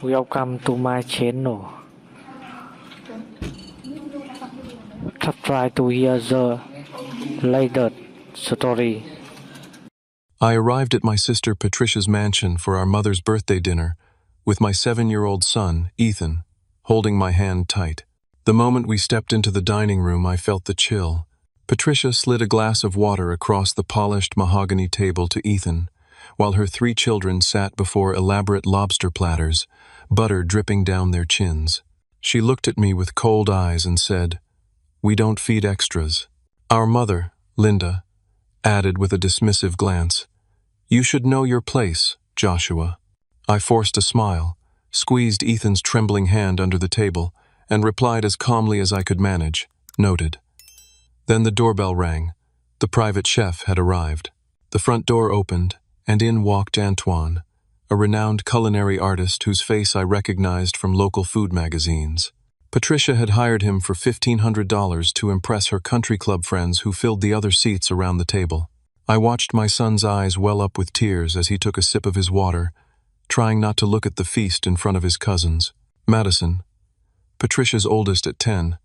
Welcome to my channel. Try to hear the latest story. I arrived at my sister Patricia's mansion for our mother's birthday dinner with my 7-year-old son, Ethan, holding my hand tight. The moment we stepped into the dining room, I felt the chill. Patricia slid a glass of water across the polished mahogany table to Ethan, while her 3 children sat before elaborate lobster platters, butter dripping down their chins. She looked at me with cold eyes and said, "We don't feed extras." Our mother, Linda, added with a dismissive glance, "You should know your place, Joshua." I forced a smile, squeezed Ethan's trembling hand under the table, and replied as calmly as I could manage, "Noted." Then the doorbell rang. The private chef had arrived. The front door opened, and in walked Antoine, a renowned culinary artist whose face I recognized from local food magazines. Patricia had hired him for $1,500 to impress her country club friends who filled the other seats around the table. I watched my son's eyes well up with tears as he took a sip of his water, trying not to look at the feast in front of his cousins. Madison, Patricia's oldest at 10,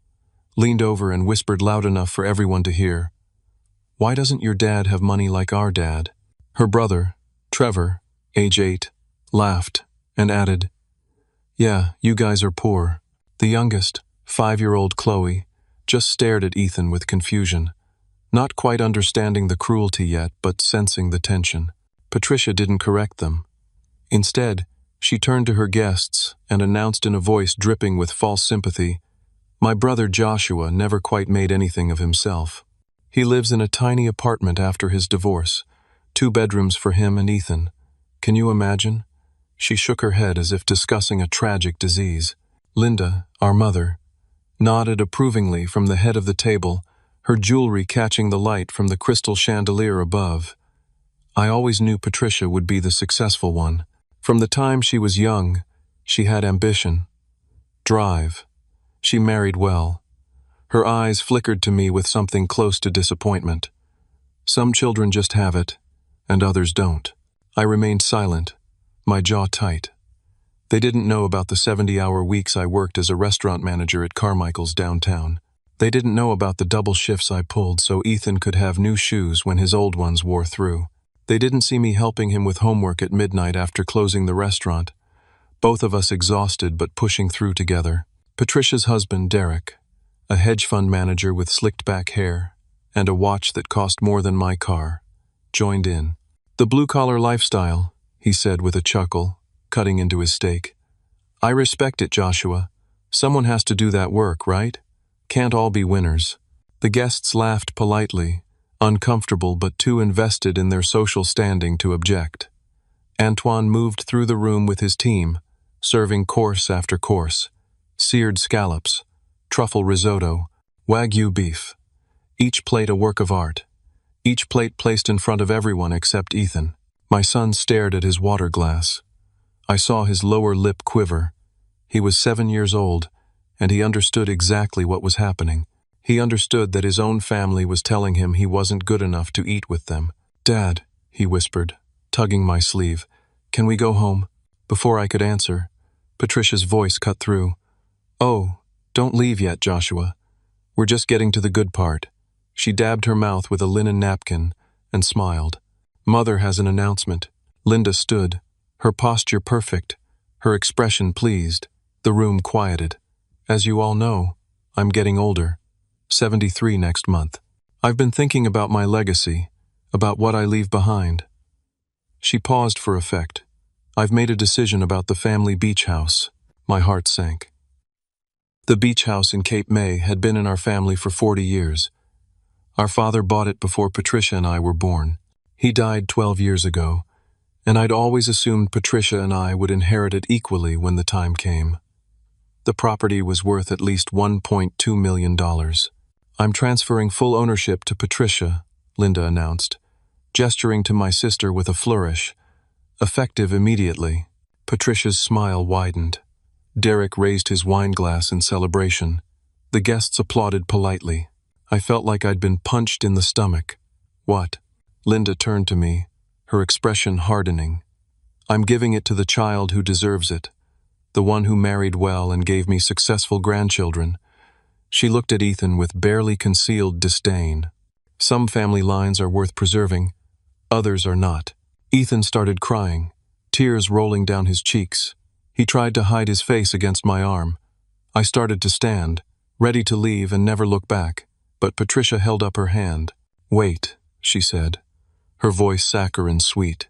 leaned over and whispered loud enough for everyone to hear, "Why doesn't your dad have money like our dad?" Her brother, Trevor, age 8, laughed and added, "Yeah, you guys are poor." The youngest, 5-year-old Chloe, just stared at Ethan with confusion, not quite understanding the cruelty yet, but sensing the tension. Patricia didn't correct them. Instead, she turned to her guests and announced in a voice dripping with false sympathy, "My brother Joshua never quite made anything of himself. He lives in a tiny apartment after his divorce, 2 bedrooms for him and Ethan. Can you imagine?" She shook her head as if discussing a tragic disease. Linda, our mother, nodded approvingly from the head of the table, her jewelry catching the light from the crystal chandelier above. I always knew Patricia would be the successful one. From the time she was young, she had ambition, drive. She married well. Her eyes flickered to me with something close to disappointment. Some children just have it, and others don't. I remained silent, my jaw tight. They didn't know about the 70-hour weeks I worked as a restaurant manager at Carmichael's downtown. They didn't know about the double shifts I pulled so Ethan could have new shoes when his old ones wore through. They didn't see me helping him with homework at midnight after closing the restaurant, both of us exhausted but pushing through together. Patricia's husband, Derek, a hedge fund manager with slicked-back hair and a watch that cost more than my car, joined in. "The blue-collar lifestyle," he said with a chuckle, cutting into his steak. "I respect it, Joshua. Someone has to do that work, right? Can't all be winners." The guests laughed politely, uncomfortable but too invested in their social standing to object. Antoine moved through the room with his team, serving course after course. Seared scallops, truffle risotto, Wagyu beef. Each plate a work of art. Each plate placed in front of everyone except Ethan. My son stared at his water glass. I saw his lower lip quiver. He was 7 years old, and he understood exactly what was happening. He understood that his own family was telling him he wasn't good enough to eat with them. "Dad," he whispered, tugging my sleeve, "can we go home?" Before I could answer, Patricia's voice cut through. "Oh, don't leave yet, Joshua. We're just getting to the good part." She dabbed her mouth with a linen napkin and smiled. "Mother has an announcement." Linda stood, her posture perfect, her expression pleased. The room quieted. "As you all know, I'm getting older, 73 next month. I've been thinking about my legacy, about what I leave behind." She paused for effect. "I've made a decision about the family beach house." My heart sank. The beach house in Cape May had been in our family for 40 years. Our father bought it before Patricia and I were born. He died 12 years ago, and I'd always assumed Patricia and I would inherit it equally when the time came. The property was worth at least $1.2 million. "I'm transferring full ownership to Patricia," Linda announced, gesturing to my sister with a flourish, effective immediately. Patricia's smile widened. Derek raised his wine glass in celebration. The guests applauded politely. I felt like I'd been punched in the stomach. "What?" Linda turned to me, her expression hardening. "I'm giving it to the child who deserves it. the one who married well and gave me successful grandchildren. She looked at Ethan with barely concealed disdain. Some family lines are worth preserving, others are not. Ethan started crying, tears rolling down his cheeks. He tried to hide his face against my arm. I started to stand, ready to leave and never look back, but Patricia held up her hand. "Wait," she said, her voice saccharine sweet.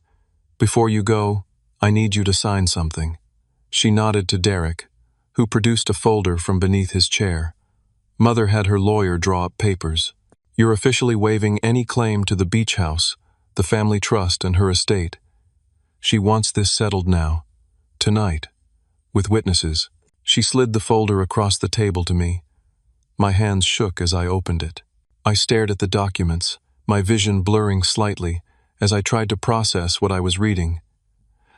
"Before you go, I need you to sign something." She nodded to Derek, who produced a folder from beneath his chair. Mother had her lawyer draw up papers. "You're officially waiving any claim to the beach house, the family trust, and her estate. She wants this settled now, tonight, with witnesses." She slid the folder across the table to me. My hands shook as I opened it. I stared at the documents, my vision blurring slightly as I tried to process what I was reading.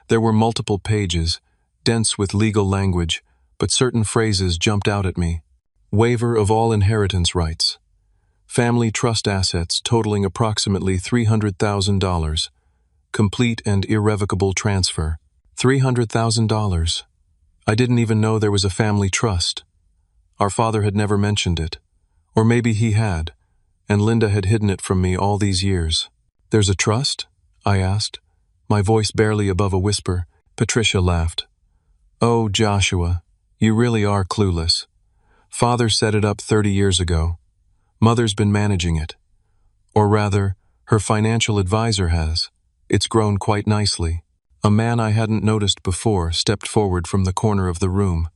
There were multiple pages, dense with legal language, but certain phrases jumped out at me. Waiver of all inheritance rights. Family trust assets totaling approximately $300,000. Complete and irrevocable transfer. $300,000. I didn't even know there was a family trust. Our father had never mentioned it. Or maybe he had, and Linda had hidden it from me all these years. "There's a trust?" I asked, my voice barely above a whisper. Patricia laughed. "Oh, Joshua, you really are clueless. Father set it up 30 years ago. Mother's been managing it. Or rather, her financial advisor has. It's grown quite nicely." A man I hadn't noticed before stepped forward from the corner of the room.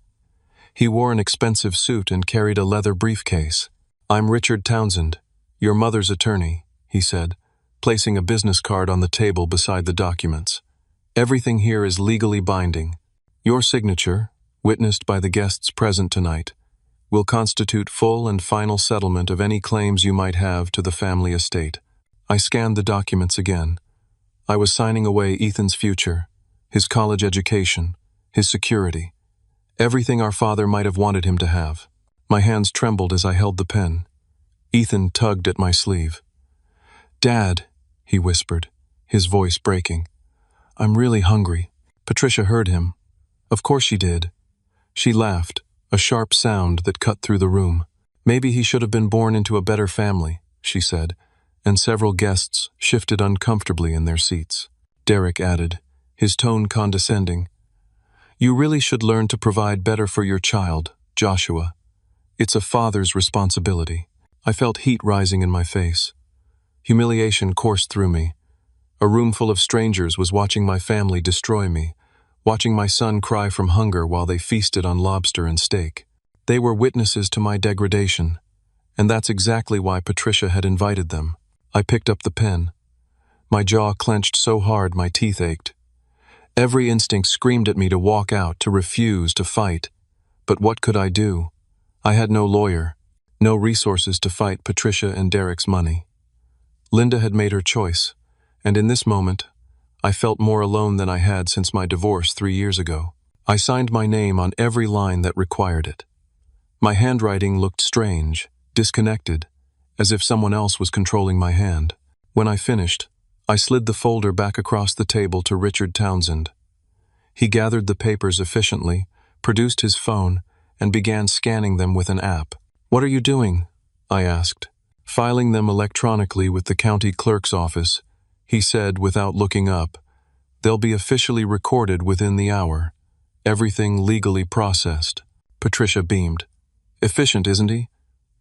He wore an expensive suit and carried a leather briefcase. "I'm Richard Townsend, your mother's attorney," he said, placing a business card on the table beside the documents. "Everything here is legally binding. Your signature, witnessed by the guests present tonight, will constitute full and final settlement of any claims you might have to the family estate." I scanned the documents again. I was signing away Ethan's future, his college education, his security, everything our father might have wanted him to have. My hands trembled as I held the pen. Ethan tugged at my sleeve. "Dad," he whispered, his voice breaking, "I'm really hungry." Patricia heard him. Of course she did. She laughed, a sharp sound that cut through the room. "Maybe he should have been born into a better family," she said, and several guests shifted uncomfortably in their seats. Derek added, his tone condescending, "You really should learn to provide better for your child, Joshua. It's a father's responsibility." I felt heat rising in my face. Humiliation coursed through me. A room full of strangers was watching my family destroy me, watching my son cry from hunger while they feasted on lobster and steak. They were witnesses to my degradation, and that's exactly why Patricia had invited them. I picked up the pen. My jaw clenched so hard my teeth ached. Every instinct screamed at me to walk out, to refuse, to fight. But what could I do? I had no lawyer, no resources to fight Patricia and Derek's money. Linda had made her choice, and in this moment, I felt more alone than I had since my divorce 3 years ago. I signed my name on every line that required it. My handwriting looked strange, disconnected, as if someone else was controlling my hand. When I finished, I slid the folder back across the table to Richard Townsend. He gathered the papers efficiently, produced his phone, and began scanning them with an app. "What are you doing?" I asked. "Filing them electronically with the county clerk's office," he said without looking up. "They'll be officially recorded within the hour. Everything legally processed." Patricia beamed. "Efficient, isn't he?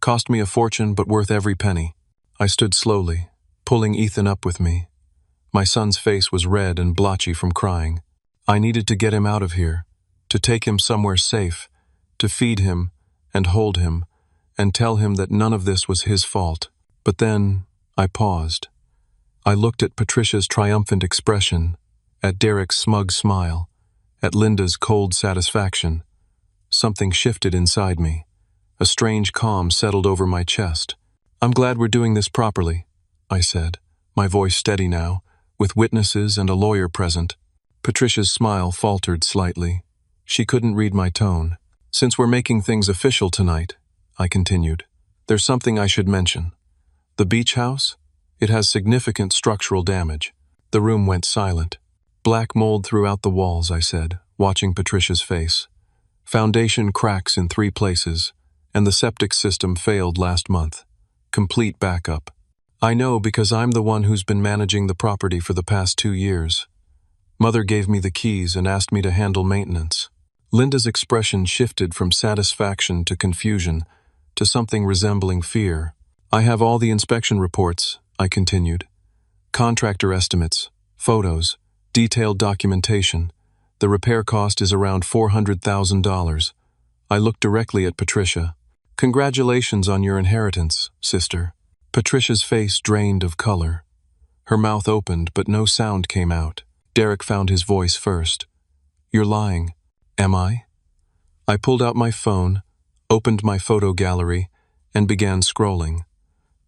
Cost me a fortune, but worth every penny." I stood slowly, pulling Ethan up with me. My son's face was red and blotchy from crying. I needed to get him out of here, to take him somewhere safe, to feed him and hold him, and tell him that none of this was his fault. But then I paused. I looked at Patricia's triumphant expression, at Derek's smug smile, at Linda's cold satisfaction. Something shifted inside me. A strange calm settled over my chest. "I'm glad we're doing this properly," I said, my voice steady now, with witnesses and a lawyer present. Patricia's smile faltered slightly. She couldn't read my tone. "Since we're making things official tonight," I continued, "there's something I should mention. The beach house? It has significant structural damage." The room went silent. "Black mold throughout the walls," I said, watching Patricia's face. Foundation cracks in 3 places, and the septic system failed last month. Complete backup. I know because I'm the one who's been managing the property for the past 2 years. Mother gave me the keys and asked me to handle maintenance. Linda's expression shifted from satisfaction to confusion to something resembling fear. I have all the inspection reports, I continued. Contractor estimates, photos, detailed documentation. The repair cost is around $400,000. I looked directly at Patricia. Congratulations on your inheritance, sister. Patricia's face drained of color. Her mouth opened, but no sound came out. Derek found his voice first. You're lying. Am I? I pulled out my phone, opened my photo gallery, and began scrolling.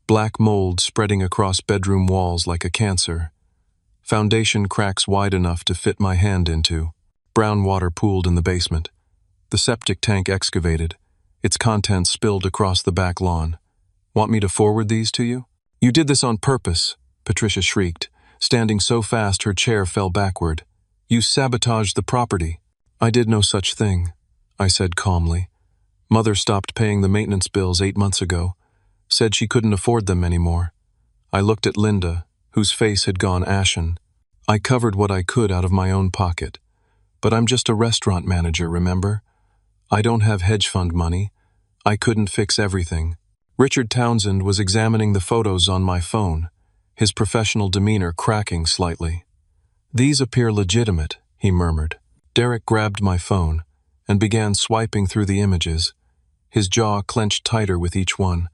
Black mold spreading across bedroom walls like a cancer. Foundation cracks wide enough to fit my hand into. Brown water pooled in the basement. The septic tank excavated. Its contents spilled across the back lawn. Want me to forward these to you? You did this on purpose, Patricia shrieked, standing so fast her chair fell backward. You sabotaged the property. I did no such thing, I said calmly. Mother stopped paying the maintenance bills 8 months ago, said she couldn't afford them anymore. I looked at Linda, whose face had gone ashen. I covered what I could out of my own pocket. But I'm just a restaurant manager, remember? I don't have hedge fund money. I couldn't fix everything. Richard Townsend was examining the photos on my phone, his professional demeanor cracking slightly. These appear legitimate, he murmured. Derek grabbed my phone and began swiping through the images, his jaw clenched tighter with each one.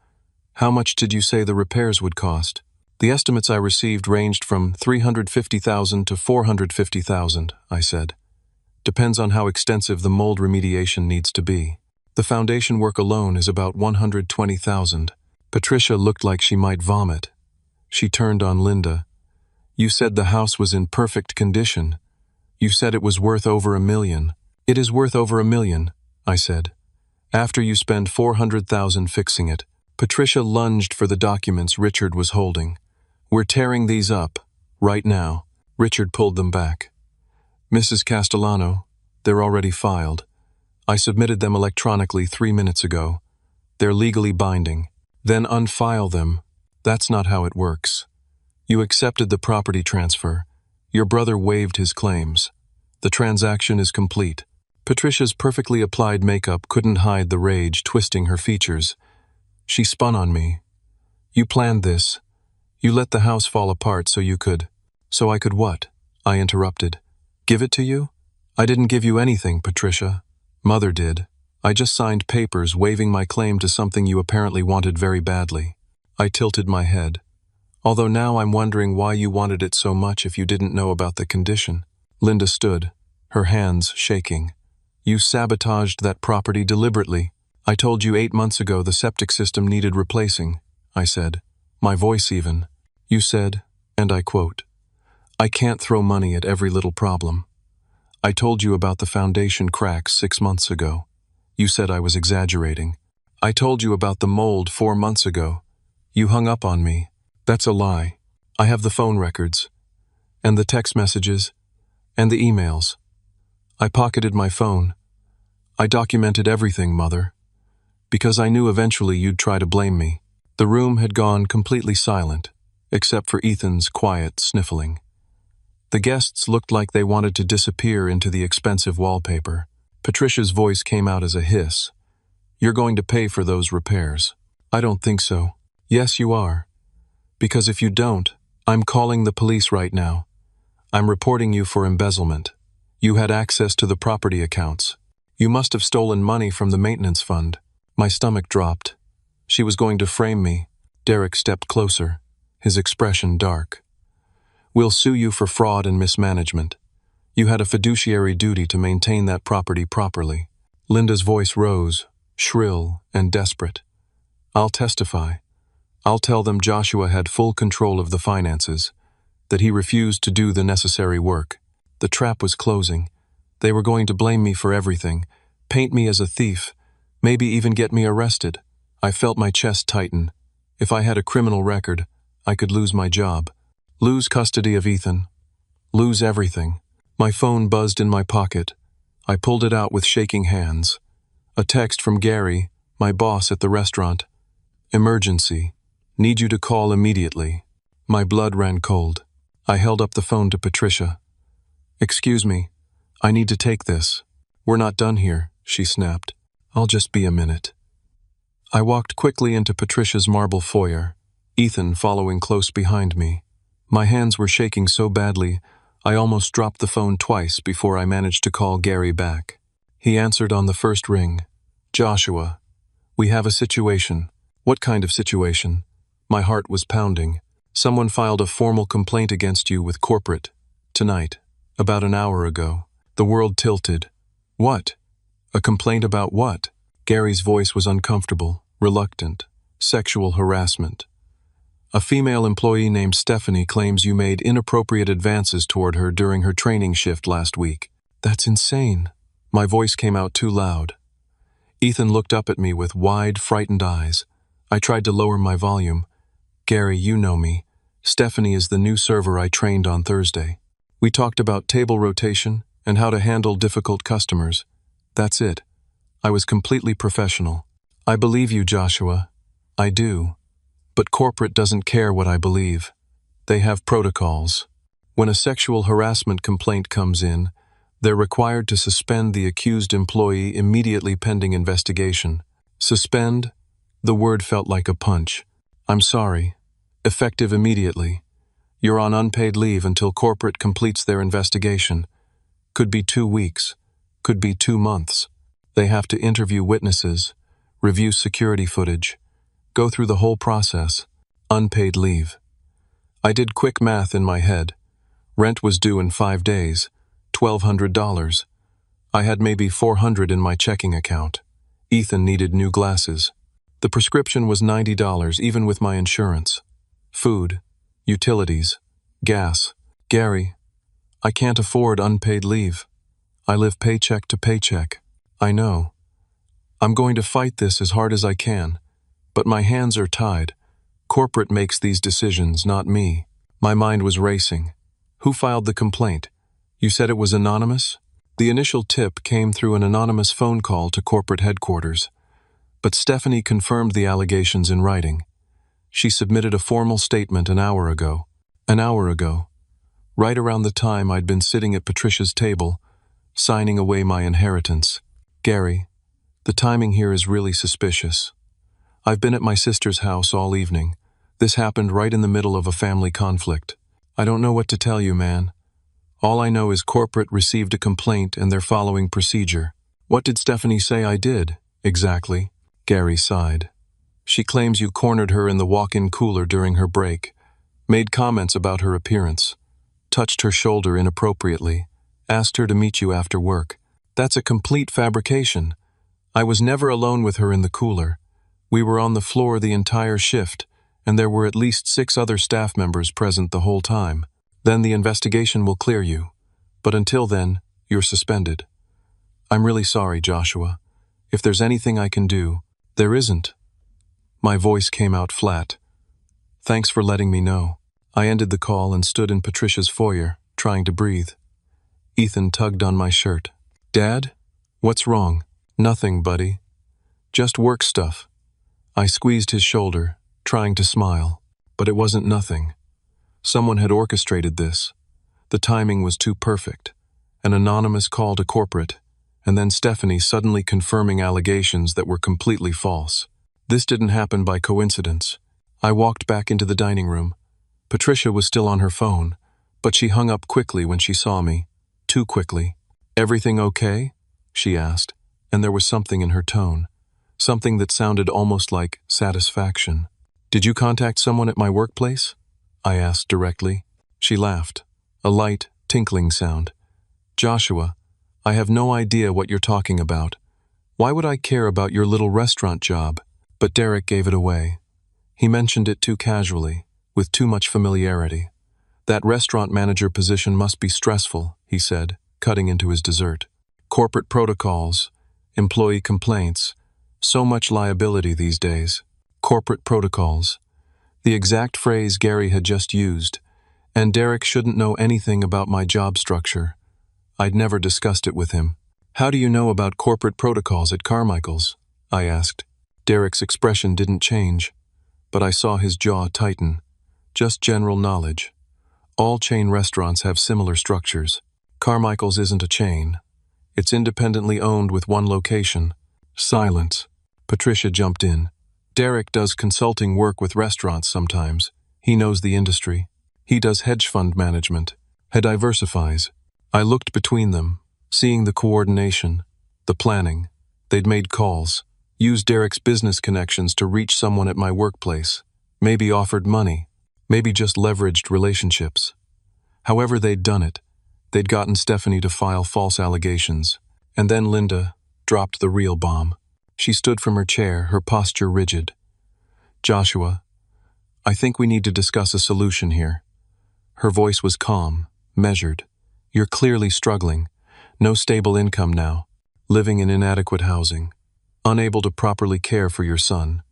How much did you say the repairs would cost? The estimates I received ranged from $350,000 to $450,000, I said. Depends on how extensive the mold remediation needs to be. The foundation work alone is about $120,000. Patricia looked like she might vomit. She turned on Linda. You said the house was in perfect condition. You said it was worth over $1 million. It is worth over $1 million, I said. After you spend $400,000 fixing it. Patricia lunged for the documents Richard was holding. We're tearing these up, right now. Richard pulled them back. Mrs. Castellano, they're already filed. I submitted them electronically 3 minutes ago. They're legally binding. Then unfile them. That's not how it works. You accepted the property transfer. Your brother waived his claims. The transaction is complete. Patricia's perfectly applied makeup couldn't hide the rage twisting her features. She spun on me. You planned this. You let the house fall apart so you could. So I could what? I interrupted. Give it to you? I didn't give you anything, Patricia. Mother did. I just signed papers waiving my claim to something you apparently wanted very badly. I tilted my head. Although now I'm wondering why you wanted it so much if you didn't know about the condition. Linda stood, her hands shaking. You sabotaged that property deliberately. I told you 8 months ago the septic system needed replacing, I said, my voice even. You said, and I quote, I can't throw money at every little problem. I told you about the foundation cracks 6 months ago. You said I was exaggerating. I told you about the mold 4 months ago. You hung up on me. That's a lie. I have the phone records, and the text messages, and the emails. I pocketed my phone. I documented everything, Mother, because I knew eventually you'd try to blame me. The room had gone completely silent, except for Ethan's quiet sniffling. The guests looked like they wanted to disappear into the expensive wallpaper. Patricia's voice came out as a hiss. You're going to pay for those repairs. I don't think so. Yes, you are. Because if you don't, I'm calling the police right now. I'm reporting you for embezzlement. You had access to the property accounts. You must have stolen money from the maintenance fund. My stomach dropped. She was going to frame me. Derek stepped closer, his expression dark. We'll sue you for fraud and mismanagement. You had a fiduciary duty to maintain that property properly. Linda's voice rose, shrill and desperate. I'll testify. I'll tell them Joshua had full control of the finances, that he refused to do the necessary work. The trap was closing. They were going to blame me for everything, paint me as a thief, maybe even get me arrested. I felt my chest tighten. If I had a criminal record, I could lose my job, lose custody of Ethan, lose everything. My phone buzzed in my pocket. I pulled it out with shaking hands. A text from Gary, my boss at the restaurant. Emergency. Need you to call immediately. My blood ran cold. I held up the phone to Patricia. Excuse me. I need to take this. We're not done here, she snapped. I'll just be a minute. I walked quickly into Patricia's marble foyer, Ethan following close behind me. My hands were shaking so badly, I almost dropped the phone twice before I managed to call Gary back. He answered on the first ring. Joshua, we have a situation. What kind of situation? My heart was pounding. Someone filed a formal complaint against you with corporate. Tonight. About an hour ago. The world tilted. What? A complaint about what? Gary's voice was uncomfortable, reluctant. Sexual harassment. A female employee named Stephanie claims you made inappropriate advances toward her during her training shift last week. That's insane. My voice came out too loud. Ethan looked up at me with wide, frightened eyes. I tried to lower my volume. Gary, you know me. Stephanie is the new server I trained on Thursday. We talked about table rotation and how to handle difficult customers. That's it. I was completely professional. I believe you, Joshua. I do. But corporate doesn't care what I believe. They have protocols. When a sexual harassment complaint comes in, they're required to suspend the accused employee immediately pending investigation. Suspend? The word felt like a punch. I'm sorry. Effective immediately. You're on unpaid leave until corporate completes their investigation. Could be 2 weeks. Could be 2 months. They have to interview witnesses, review security footage, go through the whole process. Unpaid leave. I did quick math in my head. Rent was due in 5 days. $1,200. I had maybe $400 in my checking account. Ethan needed new glasses. The prescription was $90 even with my insurance. Food, utilities, gas. Gary, I can't afford unpaid leave. I live paycheck to paycheck. I know. I'm going to fight this as hard as I can, but my hands are tied. Corporate makes these decisions, not me. My mind was racing. Who filed the complaint? You said it was anonymous? The initial tip came through an anonymous phone call to corporate headquarters. But Stephanie confirmed the allegations in writing. She submitted a formal statement an hour ago. An hour ago. Right around the time I'd been sitting at Patricia's table, signing away my inheritance. Gary, the timing here is really suspicious. I've been at my sister's house all evening. This happened right in the middle of a family conflict. I don't know what to tell you, man. All I know is corporate received a complaint and they're following procedure. What did Stephanie say I did, exactly? Gary sighed. She claims you cornered her in the walk-in cooler during her break, made comments about her appearance, touched her shoulder inappropriately, asked her to meet you after work. That's a complete fabrication. I was never alone with her in the cooler. We were on the floor the entire shift, and there were at least 6 other staff members present the whole time. Then the investigation will clear you. But until then, you're suspended. I'm really sorry, Joshua. If there's anything I can do, there isn't. My voice came out flat. Thanks for letting me know. I ended the call and stood in Patricia's foyer, trying to breathe. Ethan tugged on my shirt. Dad? What's wrong? Nothing, buddy. Just work stuff. I squeezed his shoulder, trying to smile, but it wasn't nothing. Someone had orchestrated this. The timing was too perfect. An anonymous call to corporate, and then Stephanie suddenly confirming allegations that were completely false. This didn't happen by coincidence. I walked back into the dining room. Patricia was still on her phone, but she hung up quickly when she saw me. Too quickly. Everything okay? She asked, and there was something in her tone. Something that sounded almost like satisfaction. Did you contact someone at my workplace? I asked directly. She laughed. A light, tinkling sound. Joshua, I have no idea what you're talking about. Why would I care about your little restaurant job? But Derek gave it away. He mentioned it too casually, with too much familiarity. That restaurant manager position must be stressful, he said, cutting into his dessert. Corporate protocols, employee complaints, so much liability these days. Corporate protocols. The exact phrase Gary had just used, and Derek shouldn't know anything about my job structure. I'd never discussed it with him. How do you know about corporate protocols at Carmichael's? I asked. Derek's expression didn't change, but I saw his jaw tighten. Just general knowledge. All chain restaurants have similar structures. Carmichael's isn't a chain. It's independently owned with one location. Silence. Patricia jumped in. Derek does consulting work with restaurants sometimes. He knows the industry. He does hedge fund management. He diversifies. I looked between them, seeing the coordination, the planning. They'd made calls, used Derek's business connections to reach someone at my workplace, maybe offered money, maybe just leveraged relationships. However they'd done it, they'd gotten Stephanie to file false allegations. And then Linda dropped the real bomb. She stood from her chair, her posture rigid. Joshua, I think we need to discuss a solution here. Her voice was calm, measured. You're clearly struggling. No stable income now. Living in inadequate housing. Unable to properly care for your son.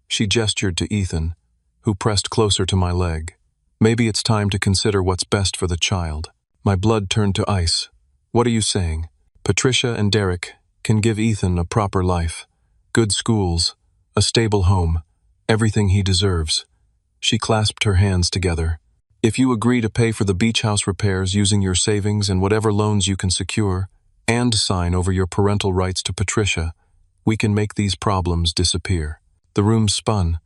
She gestured to Ethan, who pressed closer to my leg. Maybe it's time to consider what's best for the child. My blood turned to ice. What are you saying? Patricia and Derek can give Ethan a proper life. Good schools, a stable home, everything he deserves. She clasped her hands together. If you agree to pay for the beach house repairs using your savings and whatever loans you can secure, and sign over your parental rights to Patricia, we can make these problems disappear. The room spun.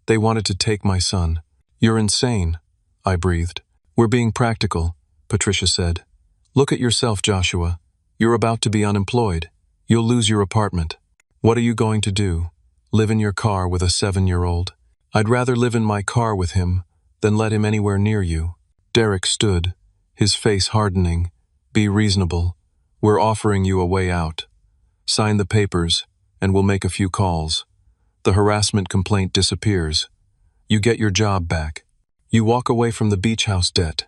They wanted to take my son. You're insane, I breathed. We're being practical, Patricia said. Look at yourself, Joshua. You're about to be unemployed. You'll lose your apartment. What are you going to do? Live in your car with a 7-year-old? I'd rather live in my car with him than let him anywhere near you. Derek stood, his face hardening. Be reasonable. We're offering you a way out. Sign the papers, and we'll make a few calls. The harassment complaint disappears. You get your job back. You walk away from the beach house debt.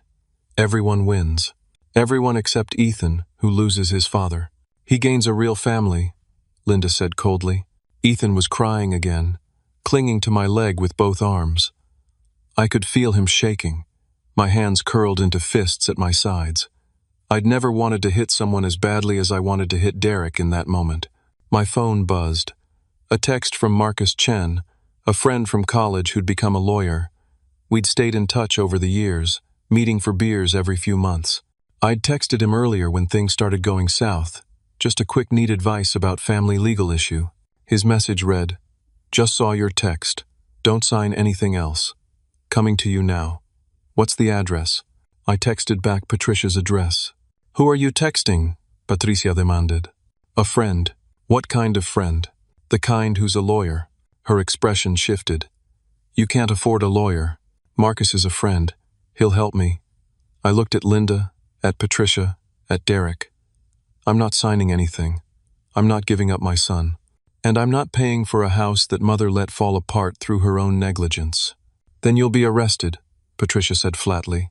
Everyone wins. Everyone except Ethan, who loses his father. He gains a real family, Linda said coldly. Ethan was crying again, clinging to my leg with both arms. I could feel him shaking, my hands curled into fists at my sides. I'd never wanted to hit someone as badly as I wanted to hit Derek in that moment. My phone buzzed. A text from Marcus Chen, a friend from college who'd become a lawyer. We'd stayed in touch over the years, meeting for beers every few months. I'd texted him earlier when things started going south, just a quick need advice about family legal issue. His message read, "Just saw your text. Don't sign anything else. Coming to you now. What's the address?" I texted back Patricia's address. "Who are you texting?" Patricia demanded. "A friend." "What kind of friend?" "The kind who's a lawyer." Her expression shifted. "You can't afford a lawyer. Marcus is a friend. He'll help me." I looked at Linda, at Patricia, at Derek. I'm not signing anything. I'm not giving up my son. And I'm not paying for a house that mother let fall apart through her own negligence. "Then you'll be arrested," Patricia said flatly.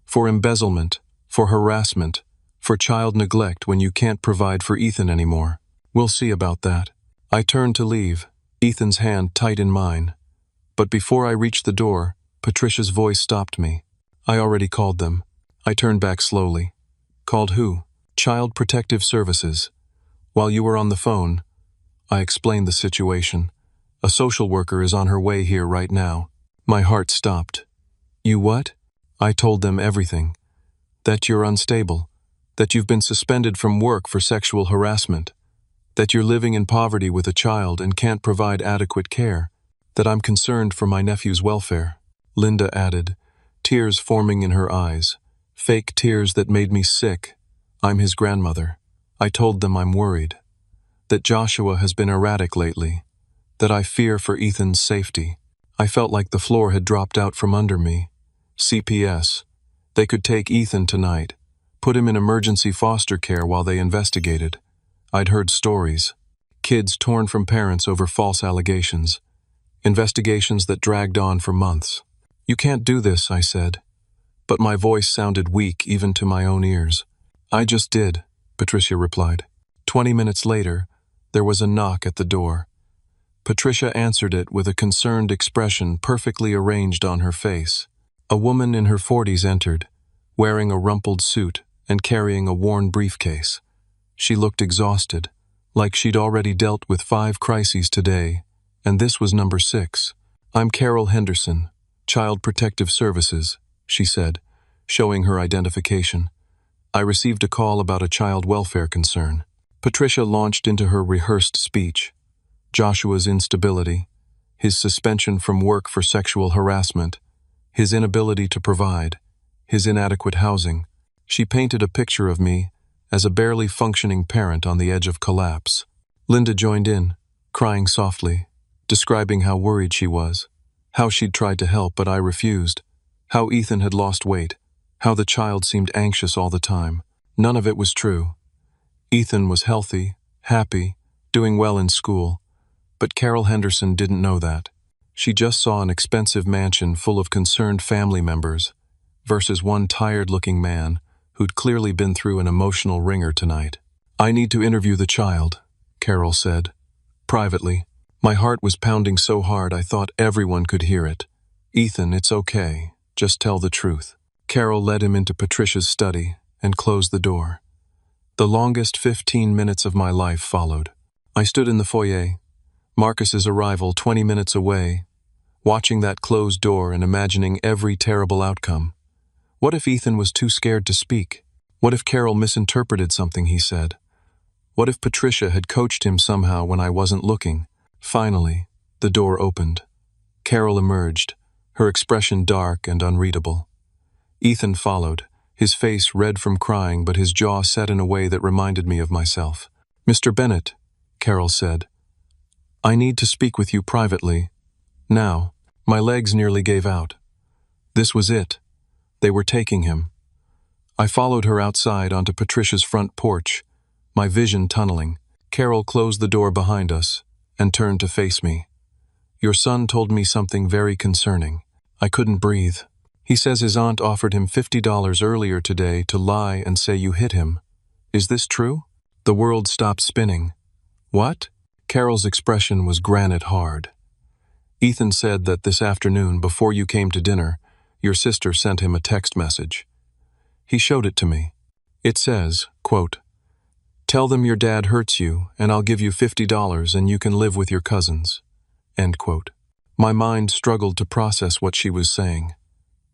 "For embezzlement, for harassment, for child neglect when you can't provide for Ethan anymore. We'll see about that." I turned to leave, Ethan's hand tight in mine. But before I reached the door, Patricia's voice stopped me. "I already called them." I turned back slowly. "Called who?" "Child Protective Services. While you were on the phone, I explained the situation. A social worker is on her way here right now." My heart stopped. "You what?" I told them everything. That you're unstable. That you've been suspended from work for sexual harassment. That you're living in poverty with a child and can't provide adequate care. That I'm concerned for my nephew's welfare." Linda added, tears forming in her eyes. Fake tears that made me sick. I'm his grandmother. I told them I'm worried. That Joshua has been erratic lately. That I fear for Ethan's safety. I felt like the floor had dropped out from under me. CPS. They could take Ethan tonight. Put him in emergency foster care while they investigated. I'd heard stories. Kids torn from parents over false allegations. Investigations that dragged on for months. "You can't do this," I said. But my voice sounded weak even to my own ears. "I just did," Patricia replied. 20 minutes later, there was a knock at the door. Patricia answered it with a concerned expression perfectly arranged on her face. A woman in her 40s entered, wearing a rumpled suit and carrying a worn briefcase. She looked exhausted, like she'd already dealt with 5 crises today, and this was number 6. "I'm Carol Henderson, Child Protective Services," she said, showing her identification. "I received a call about a child welfare concern." Patricia launched into her rehearsed speech. Joshua's instability, his suspension from work for sexual harassment, his inability to provide, his inadequate housing. She painted a picture of me as a barely functioning parent on the edge of collapse. Linda joined in, crying softly, describing how worried she was, how she'd tried to help but I refused, how Ethan had lost weight, how the child seemed anxious all the time. None of it was true. Ethan was healthy, happy, doing well in school, but Carol Henderson didn't know that. She just saw an expensive mansion full of concerned family members versus one tired-looking man who'd clearly been through an emotional ringer tonight. "I need to interview the child," Carol said, privately. My heart was pounding so hard I thought everyone could hear it. "Ethan, it's okay. Just tell the truth." Carol led him into Patricia's study and closed the door. The longest 15 minutes of my life followed. I stood in the foyer, Marcus's arrival 20 minutes away, watching that closed door and imagining every terrible outcome. What if Ethan was too scared to speak? What if Carol misinterpreted something he said? What if Patricia had coached him somehow when I wasn't looking? Finally, the door opened. Carol emerged, her expression dark and unreadable. Ethan followed, his face red from crying but his jaw set in a way that reminded me of myself. "Mr. Bennett," Carol said, "I need to speak with you privately. Now." My legs nearly gave out. This was it. They were taking him. I followed her outside onto Patricia's front porch, my vision tunneling. Carol closed the door behind us and turned to face me. "Your son told me something very concerning." I couldn't breathe. "He says his aunt offered him $50 earlier today to lie and say you hit him. Is this true?" The world stopped spinning. "What?" Carol's expression was granite hard. "Ethan said that this afternoon, before you came to dinner, your sister sent him a text message. He showed it to me. It says, quote, 'Tell them your dad hurts you, and I'll give you $50 and you can live with your cousins.' End quote." My mind struggled to process what she was saying.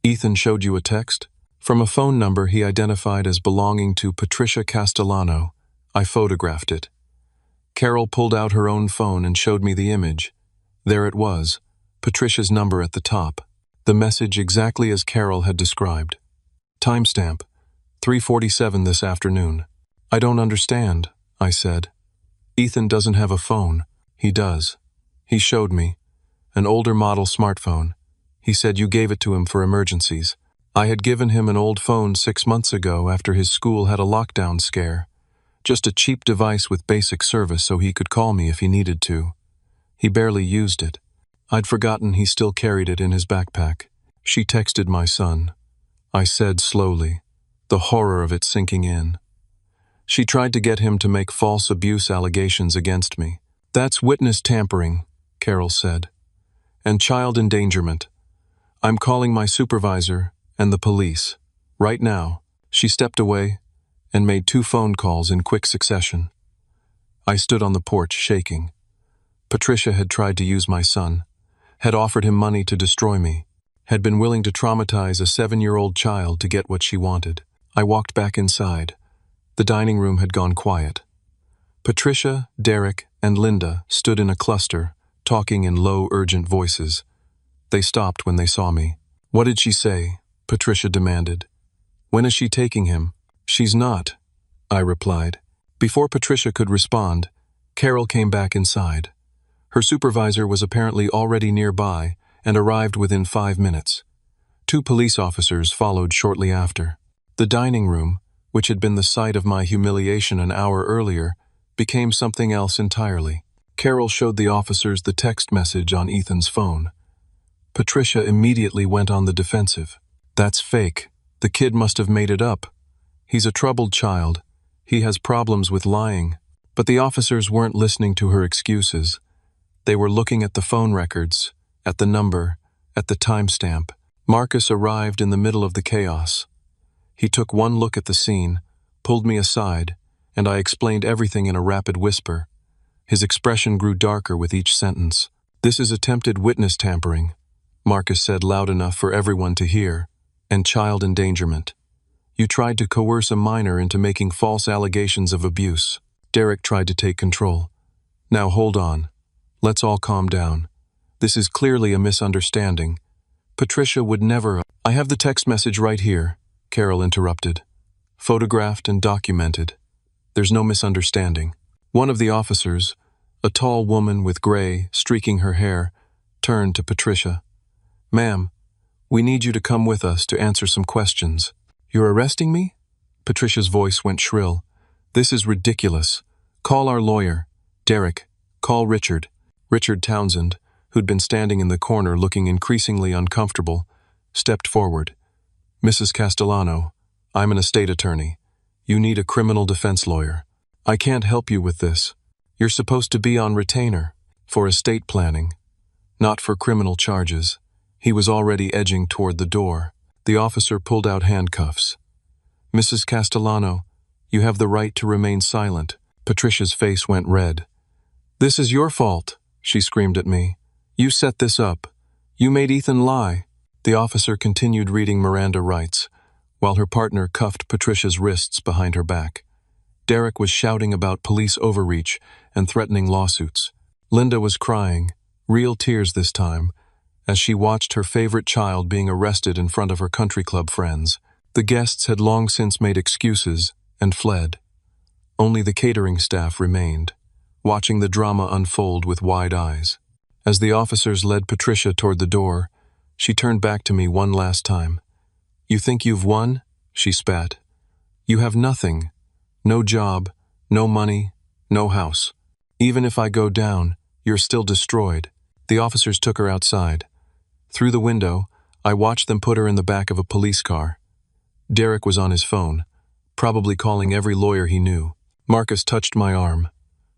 "Ethan showed you a text?" "From a phone number he identified as belonging to Patricia Castellano. I photographed it." Carol pulled out her own phone and showed me the image. There it was, Patricia's number at the top. The message exactly as Carol had described. Timestamp, 3:47 this afternoon. "I don't understand," I said. "Ethan doesn't have a phone." "He does. He showed me. An older model smartphone. He said you gave it to him for emergencies. I had given him an old phone 6 months ago after his school had a lockdown scare. Just a cheap device with basic service so he could call me if he needed to. He barely used it. I'd forgotten he still carried it in his backpack." She texted my son. I said slowly, the horror of it sinking in. "She tried to get him to make false abuse allegations against me." "That's witness tampering," Carol said. "And child endangerment. I'm calling my supervisor and the police. Right now." She stepped away and made 2 phone calls in quick succession. I stood on the porch, shaking. Patricia had tried to use my son, had offered him money to destroy me, had been willing to traumatize a 7-year-old child to get what she wanted. I walked back inside. The dining room had gone quiet. Patricia, Derek, and Linda stood in a cluster, talking in low, urgent voices. They stopped when they saw me. "What did she say?" Patricia demanded. "When is she taking him?" "She's not," I replied. Before Patricia could respond, Carol came back inside. Her supervisor was apparently already nearby and arrived within 5 minutes. 2 police officers followed shortly after. The dining room, which had been the site of my humiliation an hour earlier, became something else entirely. Carol showed the officers the text message on Ethan's phone. Patricia immediately went on the defensive. "That's fake. The kid must have made it up. He's a troubled child. He has problems with lying." But the officers weren't listening to her excuses. They were looking at the phone records, at the number, at the timestamp. Marcus arrived in the middle of the chaos. He took one look at the scene, pulled me aside, and I explained everything in a rapid whisper. His expression grew darker with each sentence. "This is attempted witness tampering," Marcus said loud enough for everyone to hear, "and child endangerment. You tried to coerce a minor into making false allegations of abuse." Derek tried to take control. "Now hold on. Let's all calm down. This is clearly a misunderstanding. Patricia would never—" "I have the text message right here," Carol interrupted. "Photographed and documented. There's no misunderstanding." One of the officers, a tall woman with gray, streaking her hair, turned to Patricia. "Ma'am, we need you to come with us to answer some questions." "You're arresting me?" Patricia's voice went shrill. "This is ridiculous. Call our lawyer. Derek, call Richard." Richard Townsend, who'd been standing in the corner looking increasingly uncomfortable, stepped forward. "Mrs. Castellano, I'm an estate attorney. You need a criminal defense lawyer. I can't help you with this. You're supposed to be on retainer for estate planning, not for criminal charges." He was already edging toward the door. The officer pulled out handcuffs. "Mrs. Castellano, you have the right to remain silent." Patricia's face went red. "This is your fault," she screamed at me. "You set this up. You made Ethan lie." The officer continued reading Miranda rights, while her partner cuffed Patricia's wrists behind her back. Derek was shouting about police overreach and threatening lawsuits. Linda was crying, real tears this time, as she watched her favorite child being arrested in front of her country club friends. The guests had long since made excuses and fled. Only the catering staff remained, watching the drama unfold with wide eyes. As the officers led Patricia toward the door, she turned back to me one last time. "You think you've won?" she spat. "You have nothing. No job, no money, no house. Even if I go down, you're still destroyed." The officers took her outside. Through the window, I watched them put her in the back of a police car. Derek was on his phone, probably calling every lawyer he knew. Marcus touched my arm.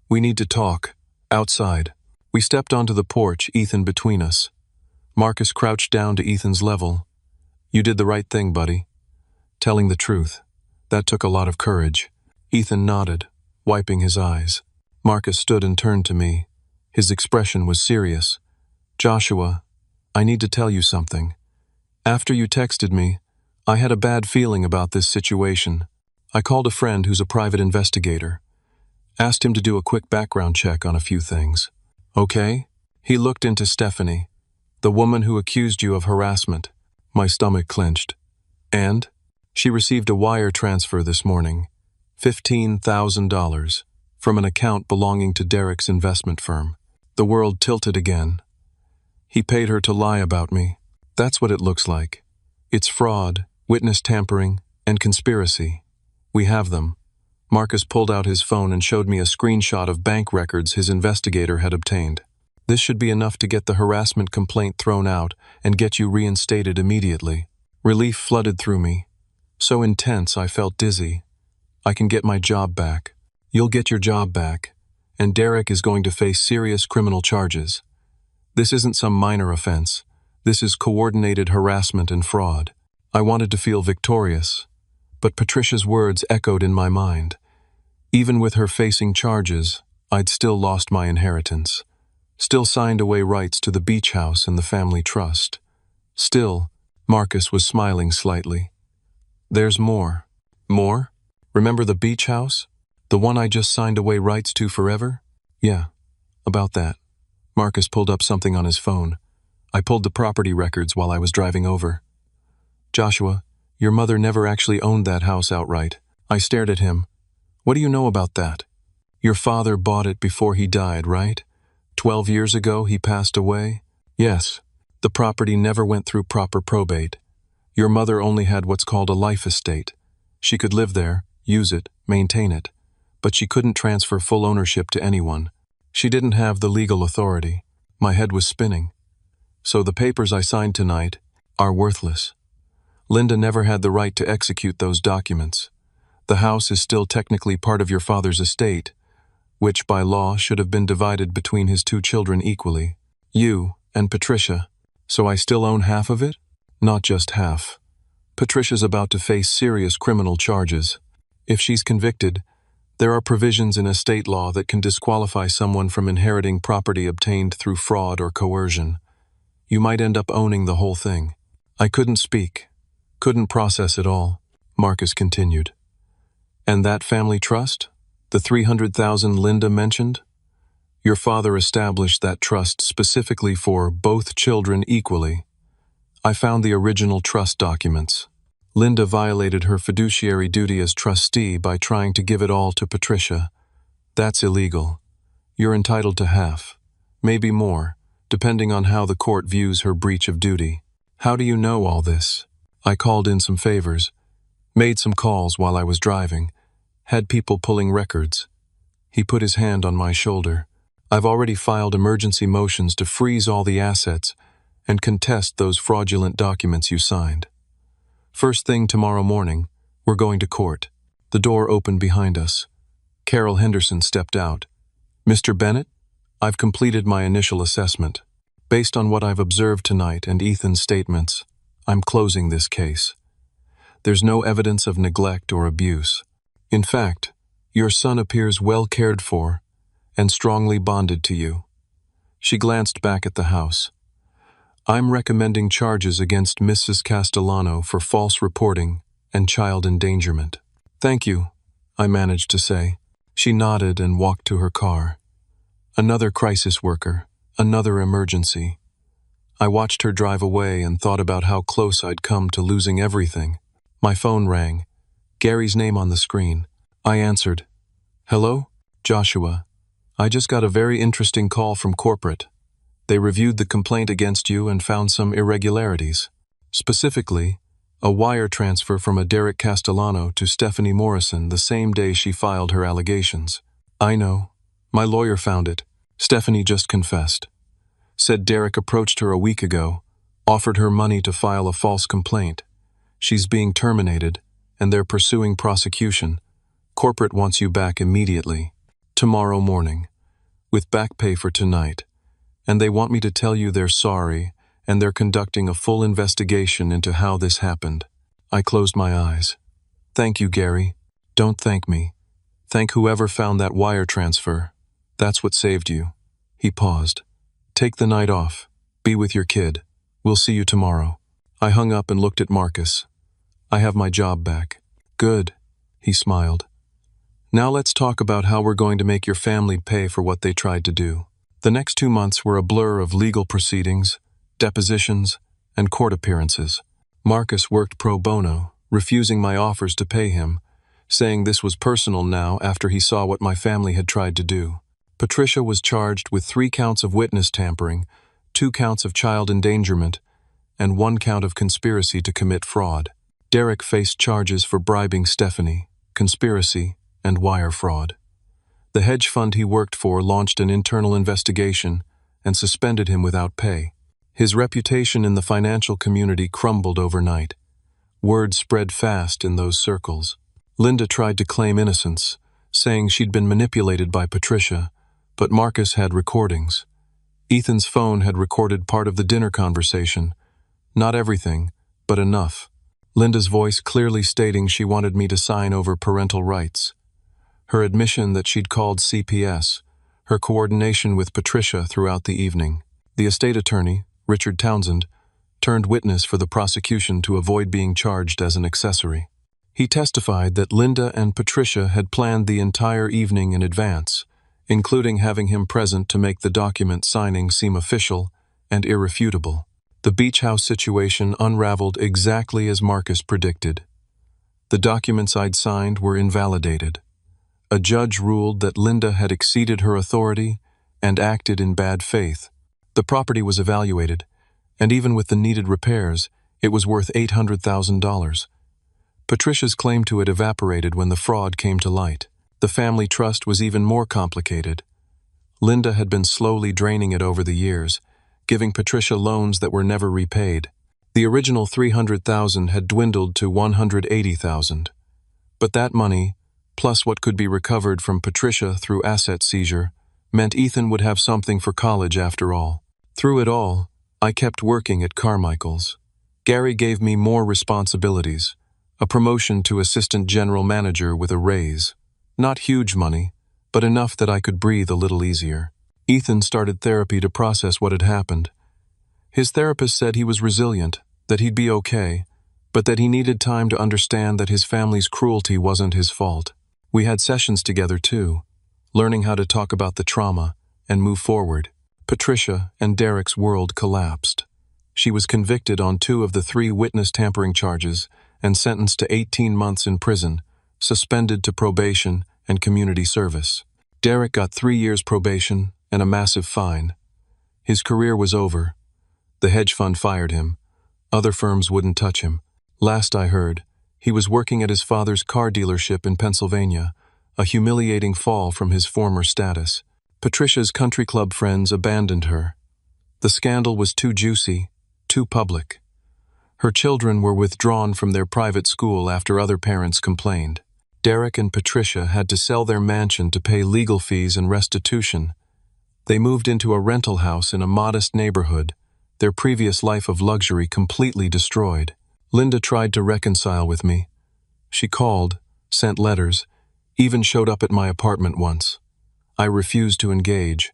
"We need to talk. Outside." We stepped onto the porch, Ethan between us. Marcus crouched down to Ethan's level. "You did the right thing, buddy. Telling the truth. That took a lot of courage." Ethan nodded, wiping his eyes. Marcus stood and turned to me. His expression was serious. "Joshua, I need to tell you something. After you texted me, I had a bad feeling about this situation. I called a friend who's a private investigator. Asked him to do a quick background check on a few things." "Okay?" He looked into Stephanie, the woman who accused you of harassment. My stomach clenched. "And?" "She received a wire transfer this morning, $15,000, from an account belonging to Derek's investment firm." The world tilted again. "He paid her to lie about me. That's what it looks like. It's fraud, witness tampering, and conspiracy. We have them." Marcus pulled out his phone and showed me a screenshot of bank records his investigator had obtained. "This should be enough to get the harassment complaint thrown out and get you reinstated immediately." Relief flooded through me. So intense I felt dizzy. "I can get my job back." "You'll get your job back, and Derek is going to face serious criminal charges. This isn't some minor offense. This is coordinated harassment and fraud." I wanted to feel victorious, but Patricia's words echoed in my mind. Even with her facing charges, I'd still lost my inheritance. Still signed away rights to the beach house and the family trust. Still, Marcus was smiling slightly. "There's more." "More? Remember the beach house? The one I just signed away rights to forever?" "Yeah, about that." Marcus pulled up something on his phone. I pulled the property records while I was driving over. "Joshua, your mother never actually owned that house outright." I stared at him. "What do you know about that?" "Your father bought it before he died, right? 12 years ago he passed away?" "Yes. The property never went through proper probate. Your mother only had what's called a life estate. She could live there, use it, maintain it, but she couldn't transfer full ownership to anyone. She didn't have the legal authority." My head was spinning. "So the papers I signed tonight are worthless. Linda never had the right to execute those documents. The house is still technically part of your father's estate, which by law should have been divided between his 2 children equally, you and Patricia. So I still own half of it? Not just half. Patricia's about to face serious criminal charges. If she's convicted, There are provisions in estate law that can disqualify someone from inheriting property obtained through fraud or coercion. You might end up owning the whole thing. I couldn't speak, couldn't process it all. Marcus continued. And that family trust? The 300,000 Linda mentioned? Your father established that trust specifically for both children equally. I found the original trust documents. Linda violated her fiduciary duty as trustee by trying to give it all to Patricia. That's illegal. You're entitled to half, maybe more, depending on how the court views her breach of duty. How do you know all this? I called in some favors, made some calls while I was driving, had people pulling records. He put his hand on my shoulder. I've already filed emergency motions to freeze all the assets and contest those fraudulent documents you signed. First thing tomorrow morning, we're going to court. The door opened behind us. Carol Henderson stepped out. Mr. Bennett, I've completed my initial assessment. Based on what I've observed tonight and Ethan's statements, I'm closing this case. There's no evidence of neglect or abuse. In fact, your son appears well cared for and strongly bonded to you. She glanced back at the house. I'm recommending charges against Mrs. Castellano for false reporting and child endangerment. Thank you, I managed to say. She nodded and walked to her car. Another crisis worker, another emergency. I watched her drive away and thought about how close I'd come to losing everything. My phone rang. Gary's name on the screen. I answered. Hello? Joshua. I just got a very interesting call from corporate. They reviewed the complaint against you and found some irregularities. Specifically, a wire transfer from a Derek Castellano to Stephanie Morrison the same day she filed her allegations. I know. My lawyer found it. Stephanie just confessed. Said Derek approached her a week ago, offered her money to file a false complaint. She's being terminated, and they're pursuing prosecution. Corporate wants you back immediately. Tomorrow morning. With back pay for tonight. And they want me to tell you they're sorry, and they're conducting a full investigation into how this happened. I closed my eyes. Thank you, Gary. Don't thank me. Thank whoever found that wire transfer. That's what saved you. He paused. Take the night off. Be with your kid. We'll see you tomorrow. I hung up and looked at Marcus. I have my job back. Good. He smiled. Now let's talk about how we're going to make your family pay for what they tried to do. The next 2 months were a blur of legal proceedings, depositions, and court appearances. Marcus worked pro bono, refusing my offers to pay him, saying this was personal now after he saw what my family had tried to do. Patricia was charged with 3 counts of witness tampering, 2 counts of child endangerment, and 1 count of conspiracy to commit fraud. Derek faced charges for bribing Stephanie, conspiracy, and wire fraud. The hedge fund he worked for launched an internal investigation and suspended him without pay. His reputation in the financial community crumbled overnight. Word spread fast in those circles. Linda tried to claim innocence, saying she'd been manipulated by Patricia, but Marcus had recordings. Ethan's phone had recorded part of the dinner conversation. Not everything, but enough. Linda's voice clearly stating she wanted me to sign over parental rights. Her admission that she'd called CPS, her coordination with Patricia throughout the evening. The estate attorney, Richard Townsend, turned witness for the prosecution to avoid being charged as an accessory. He testified that Linda and Patricia had planned the entire evening in advance, including having him present to make the document signing seem official and irrefutable. The beach house situation unraveled exactly as Marcus predicted. The documents I'd signed were invalidated. A judge ruled that Linda had exceeded her authority and acted in bad faith. The property was evaluated, and even with the needed repairs, it was worth $800,000. Patricia's claim to it evaporated when the fraud came to light. The family trust was even more complicated. Linda had been slowly draining it over the years, giving Patricia loans that were never repaid. The original $300,000 had dwindled to $180,000. But that money, plus what could be recovered from Patricia through asset seizure, meant Ethan would have something for college after all. Through it all, I kept working at Carmichael's. Gary gave me more responsibilities, a promotion to assistant general manager with a raise. Not huge money, but enough that I could breathe a little easier. Ethan started therapy to process what had happened. His therapist said he was resilient, that he'd be okay, but that he needed time to understand that his family's cruelty wasn't his fault. We had sessions together too, learning how to talk about the trauma and move forward. Patricia and Derek's world collapsed. She was convicted on 2 of the 3 witness tampering charges and sentenced to 18 months in prison, suspended to probation and community service. Derek got 3 years probation and a massive fine. His career was over. The hedge fund fired him. Other firms wouldn't touch him. Last I heard, he was working at his father's car dealership in Pennsylvania, a humiliating fall from his former status. Patricia's country club friends abandoned her. The scandal was too juicy, too public. Her children were withdrawn from their private school after other parents complained. Derek and Patricia had to sell their mansion to pay legal fees and restitution. They moved into a rental house in a modest neighborhood, their previous life of luxury completely destroyed. Linda tried to reconcile with me. She called, sent letters, even showed up at my apartment once. I refused to engage.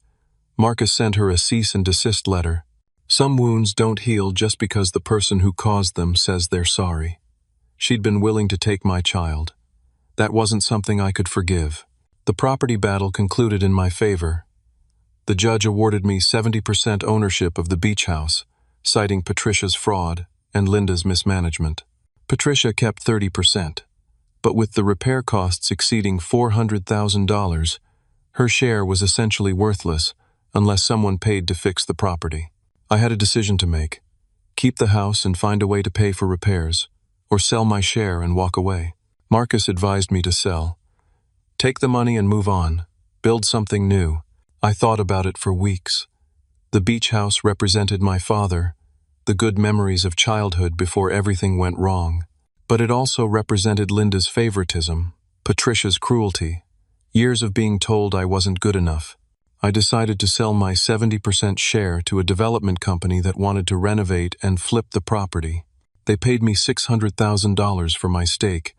Marcus sent her a cease and desist letter. Some wounds don't heal just because the person who caused them says they're sorry. She'd been willing to take my child. That wasn't something I could forgive. The property battle concluded in my favor. The judge awarded me 70% ownership of the beach house, citing Patricia's fraud and Linda's mismanagement. Patricia kept 30%, but with the repair costs exceeding $400,000, her share was essentially worthless unless someone paid to fix the property. I had a decision to make: keep the house and find a way to pay for repairs, or sell my share and walk away. Marcus advised me to sell. Take the money and move on. Build something new. I thought about it for weeks. The beach house represented my father, the good memories of childhood before everything went wrong. But it also represented Linda's favoritism, Patricia's cruelty, years of being told I wasn't good enough. I decided to sell my 70% share to a development company that wanted to renovate and flip the property. They paid me $600,000 for my stake,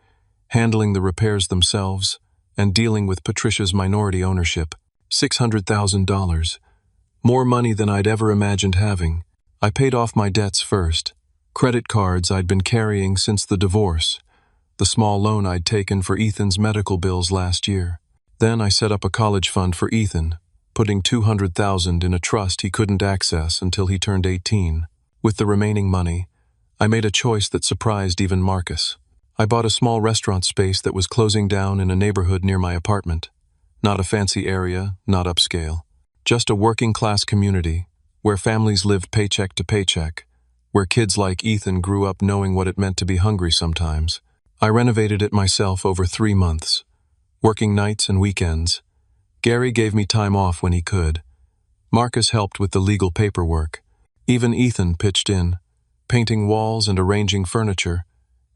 handling the repairs themselves and dealing with Patricia's minority ownership. $600,000. More money than I'd ever imagined having. I paid off my debts first. Credit cards I'd been carrying since the divorce, the small loan I'd taken for Ethan's medical bills last year. Then I set up a college fund for Ethan, putting $200,000 in a trust he couldn't access until he turned 18. With the remaining money, I made a choice that surprised even Marcus. I bought a small restaurant space that was closing down in a neighborhood near my apartment. Not a fancy area, not upscale. Just a working-class community, where families lived paycheck to paycheck, where kids like Ethan grew up knowing what it meant to be hungry sometimes. I renovated it myself over 3 months, working nights and weekends. Gary gave me time off when he could. Marcus helped with the legal paperwork. Even Ethan pitched in, painting walls and arranging furniture,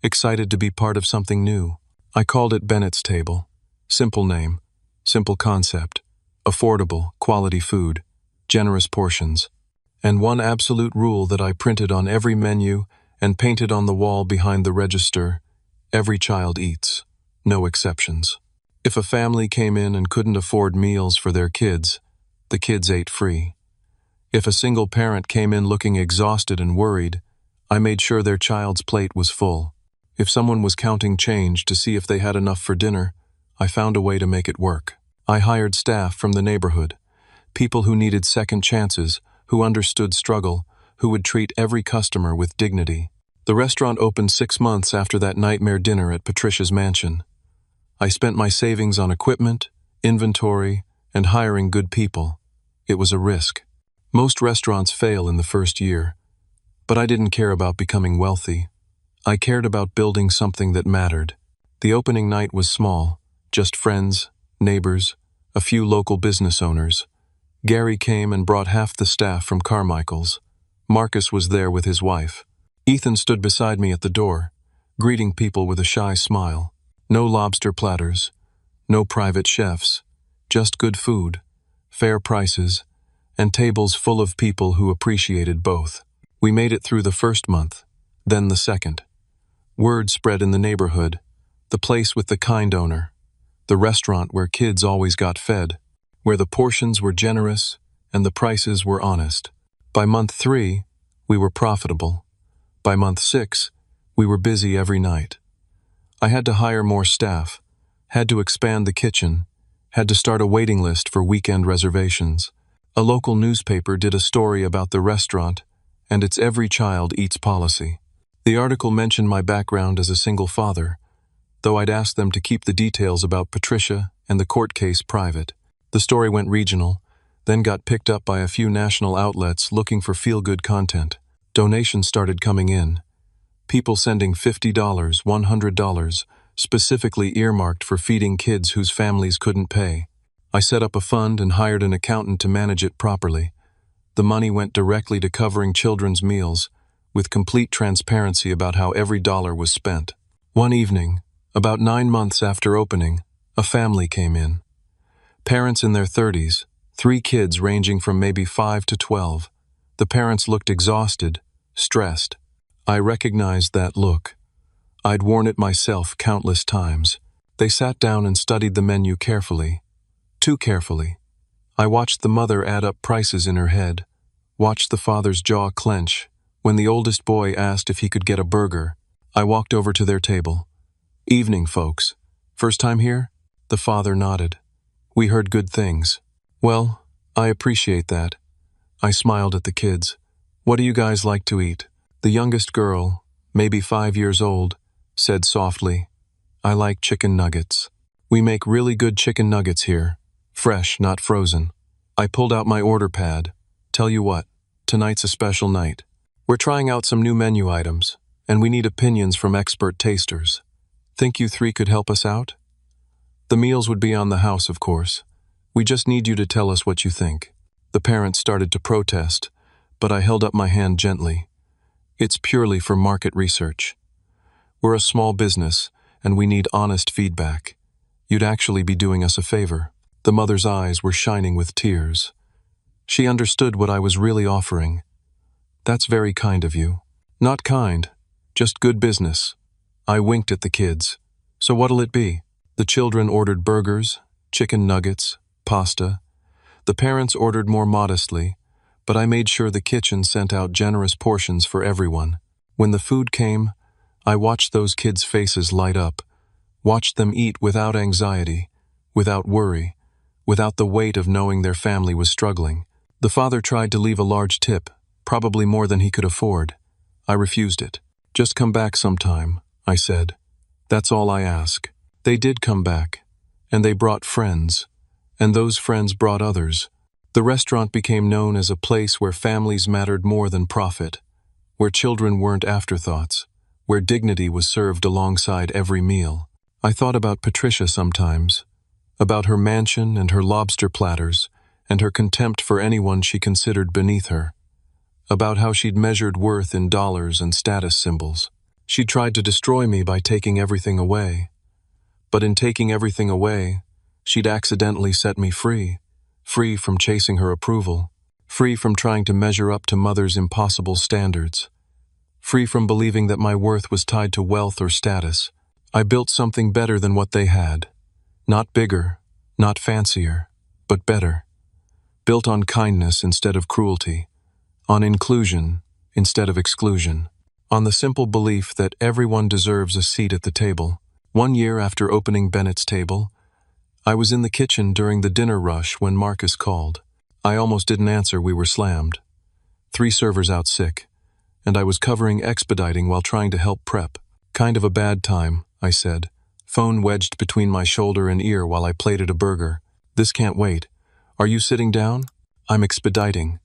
excited to be part of something new. I called it Bennett's Table. Simple name, simple concept, affordable, quality food, generous portions, and one absolute rule that I printed on every menu and painted on the wall behind the register: every child eats, no exceptions. If a family came in and couldn't afford meals for their kids, the kids ate free. If a single parent came in looking exhausted and worried, I made sure their child's plate was full. If someone was counting change to see if they had enough for dinner, I found a way to make it work. I hired staff from the neighborhood, people who needed second chances, who understood struggle, who would treat every customer with dignity. The restaurant opened 6 months after that nightmare dinner at Patricia's mansion. I spent my savings on equipment, inventory, and hiring good people. It was a risk. Most restaurants fail in the first year, but I didn't care about becoming wealthy. I cared about building something that mattered. The opening night was small, just friends, neighbors, a few local business owners. Gary came and brought half the staff from Carmichael's. Marcus was there with his wife. Ethan stood beside me at the door, greeting people with a shy smile. No lobster platters, no private chefs, just good food, fair prices, and tables full of people who appreciated both. We made it through the first month, then the second. Word spread in the neighborhood, the place with the kind owner. the restaurant where kids always got fed, where the portions were generous and the prices were honest. By month 3, we were profitable. By month 6, we were busy every night. I had to hire more staff, had to expand the kitchen, had to start a waiting list for weekend reservations. A local newspaper did a story about the restaurant and its every child eats policy. The article mentioned my background as a single father, though I'd asked them to keep the details about Patricia and the court case private. The story went regional, then got picked up by a few national outlets looking for feel-good content. Donations started coming in. People sending $50, $100, specifically earmarked for feeding kids whose families couldn't pay. I set up a fund and hired an accountant to manage it properly. The money went directly to covering children's meals, with complete transparency about how every dollar was spent. One evening, about 9 months after opening, a family came in. Parents in their 30s, 3 kids ranging from maybe 5 to 12. The parents looked exhausted, stressed. I recognized that look. I'd worn it myself countless times. They sat down and studied the menu carefully. Too carefully. I watched the mother add up prices in her head, watched the father's jaw clench. When the oldest boy asked if he could get a burger, I walked over to their table. "Evening, folks. First time here?" The father nodded. "We heard good things." "Well, I appreciate that." I smiled at the kids. "What do you guys like to eat?" The youngest girl, maybe 5 years old, said softly, "I like chicken nuggets. We make really good chicken nuggets here. Fresh, not frozen." I pulled out my order pad. "Tell you what, tonight's a special night. We're trying out some new menu items, and we need opinions from expert tasters. Think you 3 could help us out? The meals would be on the house, of course. We just need you to tell us what you think." The parents started to protest, but I held up my hand gently. "It's purely for market research. We're a small business, and we need honest feedback. You'd actually be doing us a favor." The mother's eyes were shining with tears. She understood what I was really offering. "That's very kind of you." "Not kind, just good business." I winked at the kids. "So what'll it be?" The children ordered burgers, chicken nuggets, pasta. The parents ordered more modestly, but I made sure the kitchen sent out generous portions for everyone. When the food came, I watched those kids' faces light up, watched them eat without anxiety, without worry, without the weight of knowing their family was struggling. The father tried to leave a large tip, probably more than he could afford. I refused it. "Just come back sometime," I said. "That's all I ask." They did come back, and they brought friends, and those friends brought others. The restaurant became known as a place where families mattered more than profit, where children weren't afterthoughts, where dignity was served alongside every meal. I thought about Patricia sometimes, about her mansion and her lobster platters, and her contempt for anyone she considered beneath her, about how she'd measured worth in dollars and status symbols. She tried to destroy me by taking everything away. But in taking everything away, she'd accidentally set me free, free from chasing her approval, free from trying to measure up to Mother's impossible standards, free from believing that my worth was tied to wealth or status. I built something better than what they had. Not bigger, not fancier, but better. Built on kindness instead of cruelty, on inclusion instead of exclusion, on the simple belief that everyone deserves a seat at the table. 1 year after opening Bennett's Table, I was in the kitchen during the dinner rush when Marcus called. I almost didn't answer, we were slammed. 3 servers out sick, and I was covering expediting while trying to help prep. "Kind of a bad time," I said, phone wedged between my shoulder and ear while I plated a burger. "This can't wait. Are you sitting down?" "I'm expediting."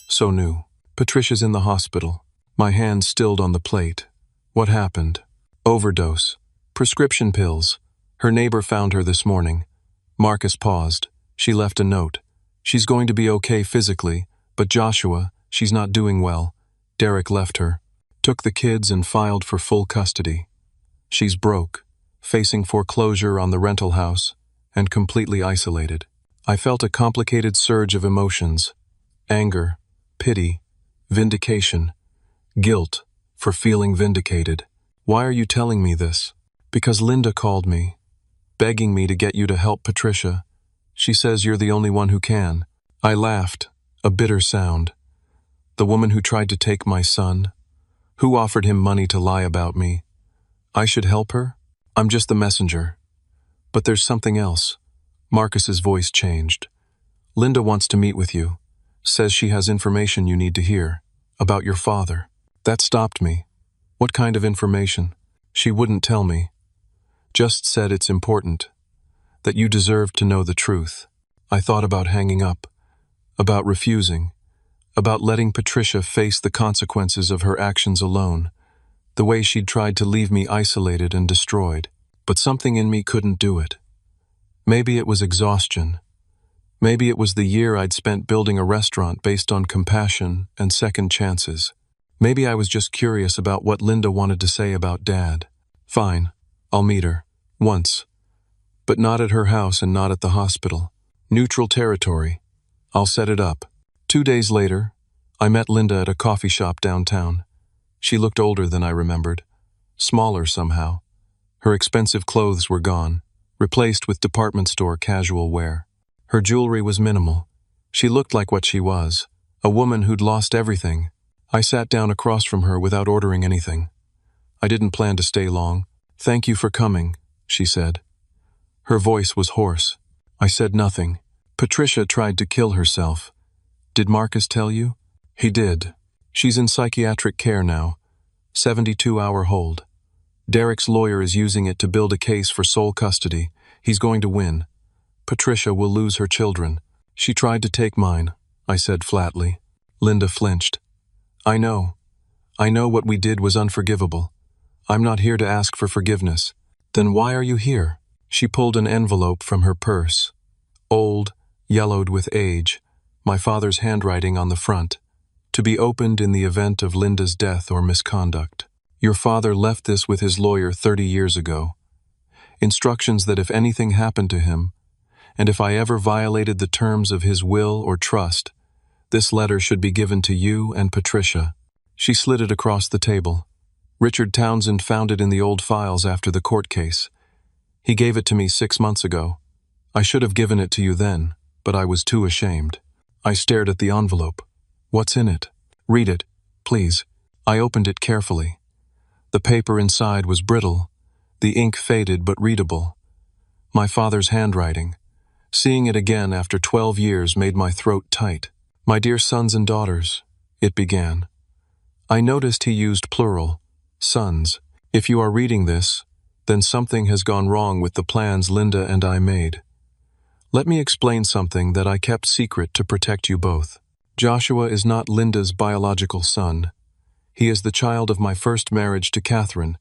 So new. "Patricia's in the hospital." My hand stilled on the plate. "What happened?" "Overdose. Prescription pills. Her neighbor found her this morning." Marcus paused. "She left a note. She's going to be okay physically, but Joshua, she's not doing well. Derek left her. Took the kids and filed for full custody. She's broke, facing foreclosure on the rental house, and completely isolated." I felt a complicated surge of emotions. Anger, pity, vindication, guilt for feeling vindicated. "Why are you telling me this?" "Because Linda called me." begging me to get you to help Patricia. She says you're the only one who can. I laughed, a bitter sound. The woman who tried to take my son? Who offered him money to lie about me? I should help her? I'm just the messenger. But there's something else. Marcus's voice changed. Linda wants to meet with you. Says she has information you need to hear. About your father. That stopped me. What kind of information? She wouldn't tell me. Just said it's important. That you deserve to know the truth. I thought about hanging up. About refusing. About letting Patricia face the consequences of her actions alone. The way she'd tried to leave me isolated and destroyed. But something in me couldn't do it. Maybe it was exhaustion. Maybe it was the year I'd spent building a restaurant based on compassion and second chances. Maybe I was just curious about what Linda wanted to say about Dad. Fine, I'll meet her. Once. But not at her house and not at the hospital. Neutral territory. I'll set it up. 2 days later, I met Linda at a coffee shop downtown. She looked older than I remembered. Smaller somehow. Her expensive clothes were gone, replaced with department store casual wear. Her jewelry was minimal. She looked like what she was, a woman who'd lost everything. I sat down across from her without ordering anything. I didn't plan to stay long. Thank you for coming, she said. Her voice was hoarse. I said nothing. Patricia tried to kill herself. Did Marcus tell you? He did. She's in psychiatric care now. 72-hour hold. Derek's lawyer is using it to build a case for sole custody. He's going to win. Patricia will lose her children. She tried to take mine, I said flatly. Linda flinched. I know. I know what we did was unforgivable. I'm not here to ask for forgiveness. Then why are you here? She pulled an envelope from her purse. Old, yellowed with age, my father's handwriting on the front. To be opened in the event of Linda's death or misconduct. Your father left this with his lawyer 30 years ago. Instructions that if anything happened to him, and if I ever violated the terms of his will or trust, this letter should be given to you and Patricia. She slid it across the table. Richard Townsend found it in the old files after the court case. He gave it to me 6 months ago. I should have given it to you then, but I was too ashamed. I stared at the envelope. What's in it? Read it, please. I opened it carefully. The paper inside was brittle, the ink faded but readable. My father's handwriting. Seeing it again after 12 years made my throat tight. My dear sons and daughters, it began. I noticed he used plural, sons. If you are reading this, then something has gone wrong with the plans Linda and I made. Let me explain something that I kept secret to protect you both. Joshua is not Linda's biological son. He is the child of my first marriage to Catherine,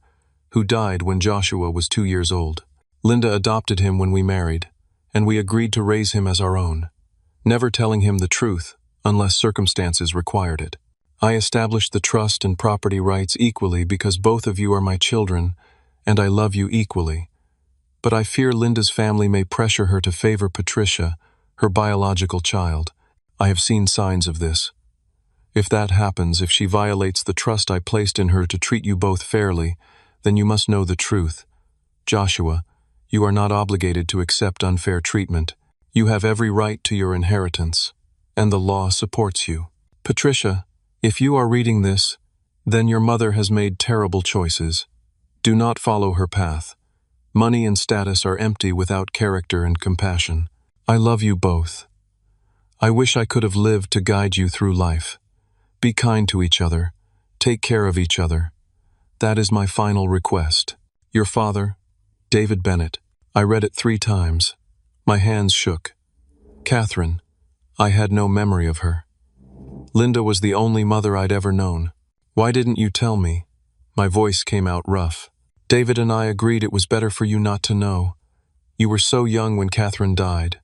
who died when Joshua was 2 years old. Linda adopted him when we married, and we agreed to raise him as our own, never telling him the truth unless circumstances required it. I established the trust and property rights equally because both of you are my children, and I love you equally. But I fear Linda's family may pressure her to favor Patricia, her biological child. I have seen signs of this. If that happens, if she violates the trust I placed in her to treat you both fairly, then you must know the truth. Joshua, you are not obligated to accept unfair treatment. You have every right to your inheritance, and the law supports you. Patricia, if you are reading this, then your mother has made terrible choices. Do not follow her path. Money and status are empty without character and compassion. I love you both. I wish I could have lived to guide you through life. Be kind to each other. Take care of each other. That is my final request. Your father, David Bennett. I read it 3 times. My hands shook. Catherine. I had no memory of her. Linda was the only mother I'd ever known. Why didn't you tell me? My voice came out rough. David and I agreed it was better for you not to know. You were so young when Catherine died.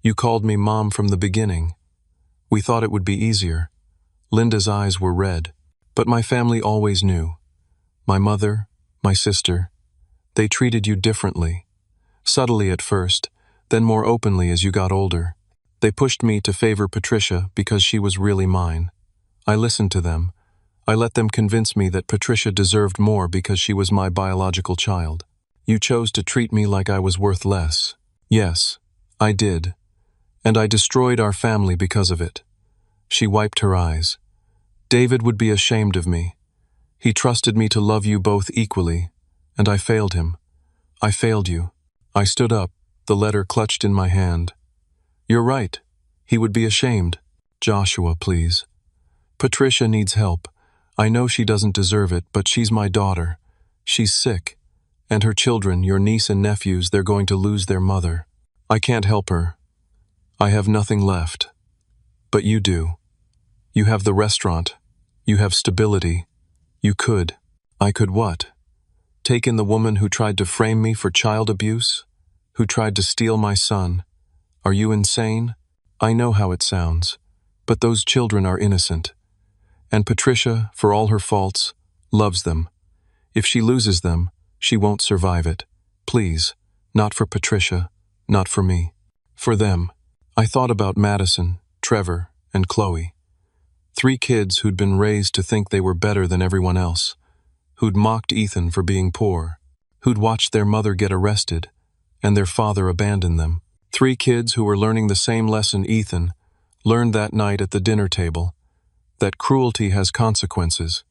You called me Mom from the beginning. We thought it would be easier. Linda's eyes were red, but my family always knew. My mother, my sister, they treated you differently. Subtly at first, then more openly as you got older. They pushed me to favor Patricia because she was really mine. I listened to them. I let them convince me that Patricia deserved more because she was my biological child. You chose to treat me like I was worth less. Yes, I did. And I destroyed our family because of it. She wiped her eyes. David would be ashamed of me. He trusted me to love you both equally, and I failed him. I failed you. I stood up, the letter clutched in my hand. You're right. He would be ashamed. Joshua, please. Patricia needs help. I know she doesn't deserve it, but she's my daughter. She's sick. And her children, your niece and nephews, they're going to lose their mother. I can't help her. I have nothing left. But you do. You have the restaurant. You have stability. You could. I could what? Take in the woman who tried to frame me for child abuse? Who tried to steal my son? Are you insane? I know how it sounds. But those children are innocent. And Patricia, for all her faults, loves them. If she loses them, she won't survive it. Please, not for Patricia, not for me. For them. I thought about Madison, Trevor, and Chloe. 3 kids who'd been raised to think they were better than everyone else, who'd mocked Ethan for being poor, who'd watched their mother get arrested, and their father abandon them. 3 kids who were learning the same lesson Ethan learned that night at the dinner table, that cruelty has consequences,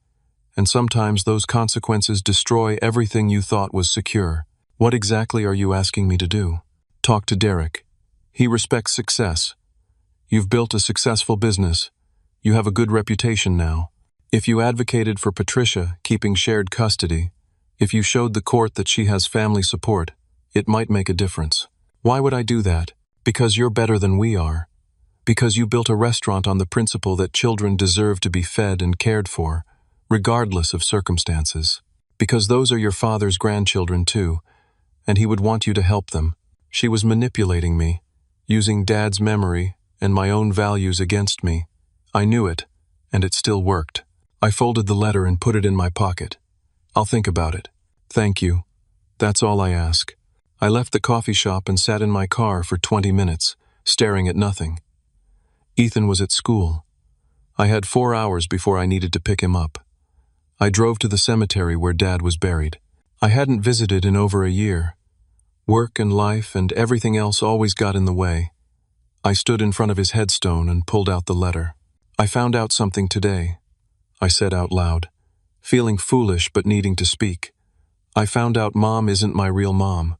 and sometimes those consequences destroy everything you thought was secure. What exactly are you asking me to do? Talk to Derek. He respects success. You've built a successful business. You have a good reputation now. If you advocated for Patricia keeping shared custody, if you showed the court that she has family support, it might make a difference. Why would I do that? Because you're better than we are. Because you built a restaurant on the principle that children deserve to be fed and cared for, regardless of circumstances. Because those are your father's grandchildren too, and he would want you to help them. She was manipulating me, using Dad's memory and my own values against me. I knew it, and it still worked. I folded the letter and put it in my pocket. I'll think about it. Thank you. That's all I ask. I left the coffee shop and sat in my car for 20 minutes, staring at nothing. Ethan was at school. I had 4 hours before I needed to pick him up. I drove to the cemetery where Dad was buried. I hadn't visited in over a year. Work and life and everything else always got in the way. I stood in front of his headstone and pulled out the letter. I found out something today, I said out loud, feeling foolish but needing to speak. I found out Mom isn't my real mom,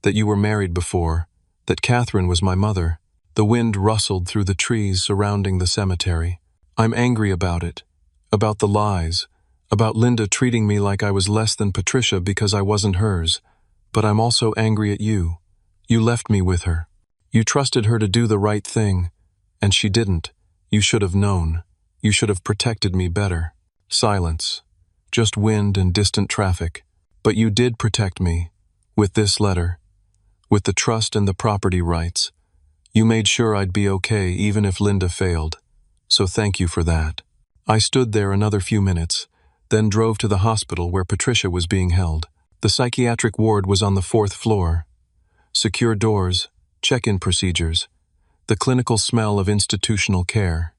that you were married before, that Catherine was my mother. The wind rustled through the trees surrounding the cemetery. I'm angry about it, about the lies, about Linda treating me like I was less than Patricia because I wasn't hers. But I'm also angry at you. You left me with her. You trusted her to do the right thing, and she didn't. You should have known. You should have protected me better. Silence. Just wind and distant traffic. But you did protect me. With this letter. With the trust and the property rights. You made sure I'd be okay even if Linda failed. So thank you for that. I stood there another few minutes, then drove to the hospital where Patricia was being held. The psychiatric ward was on the 4th floor. Secure doors, check-in procedures, the clinical smell of institutional care.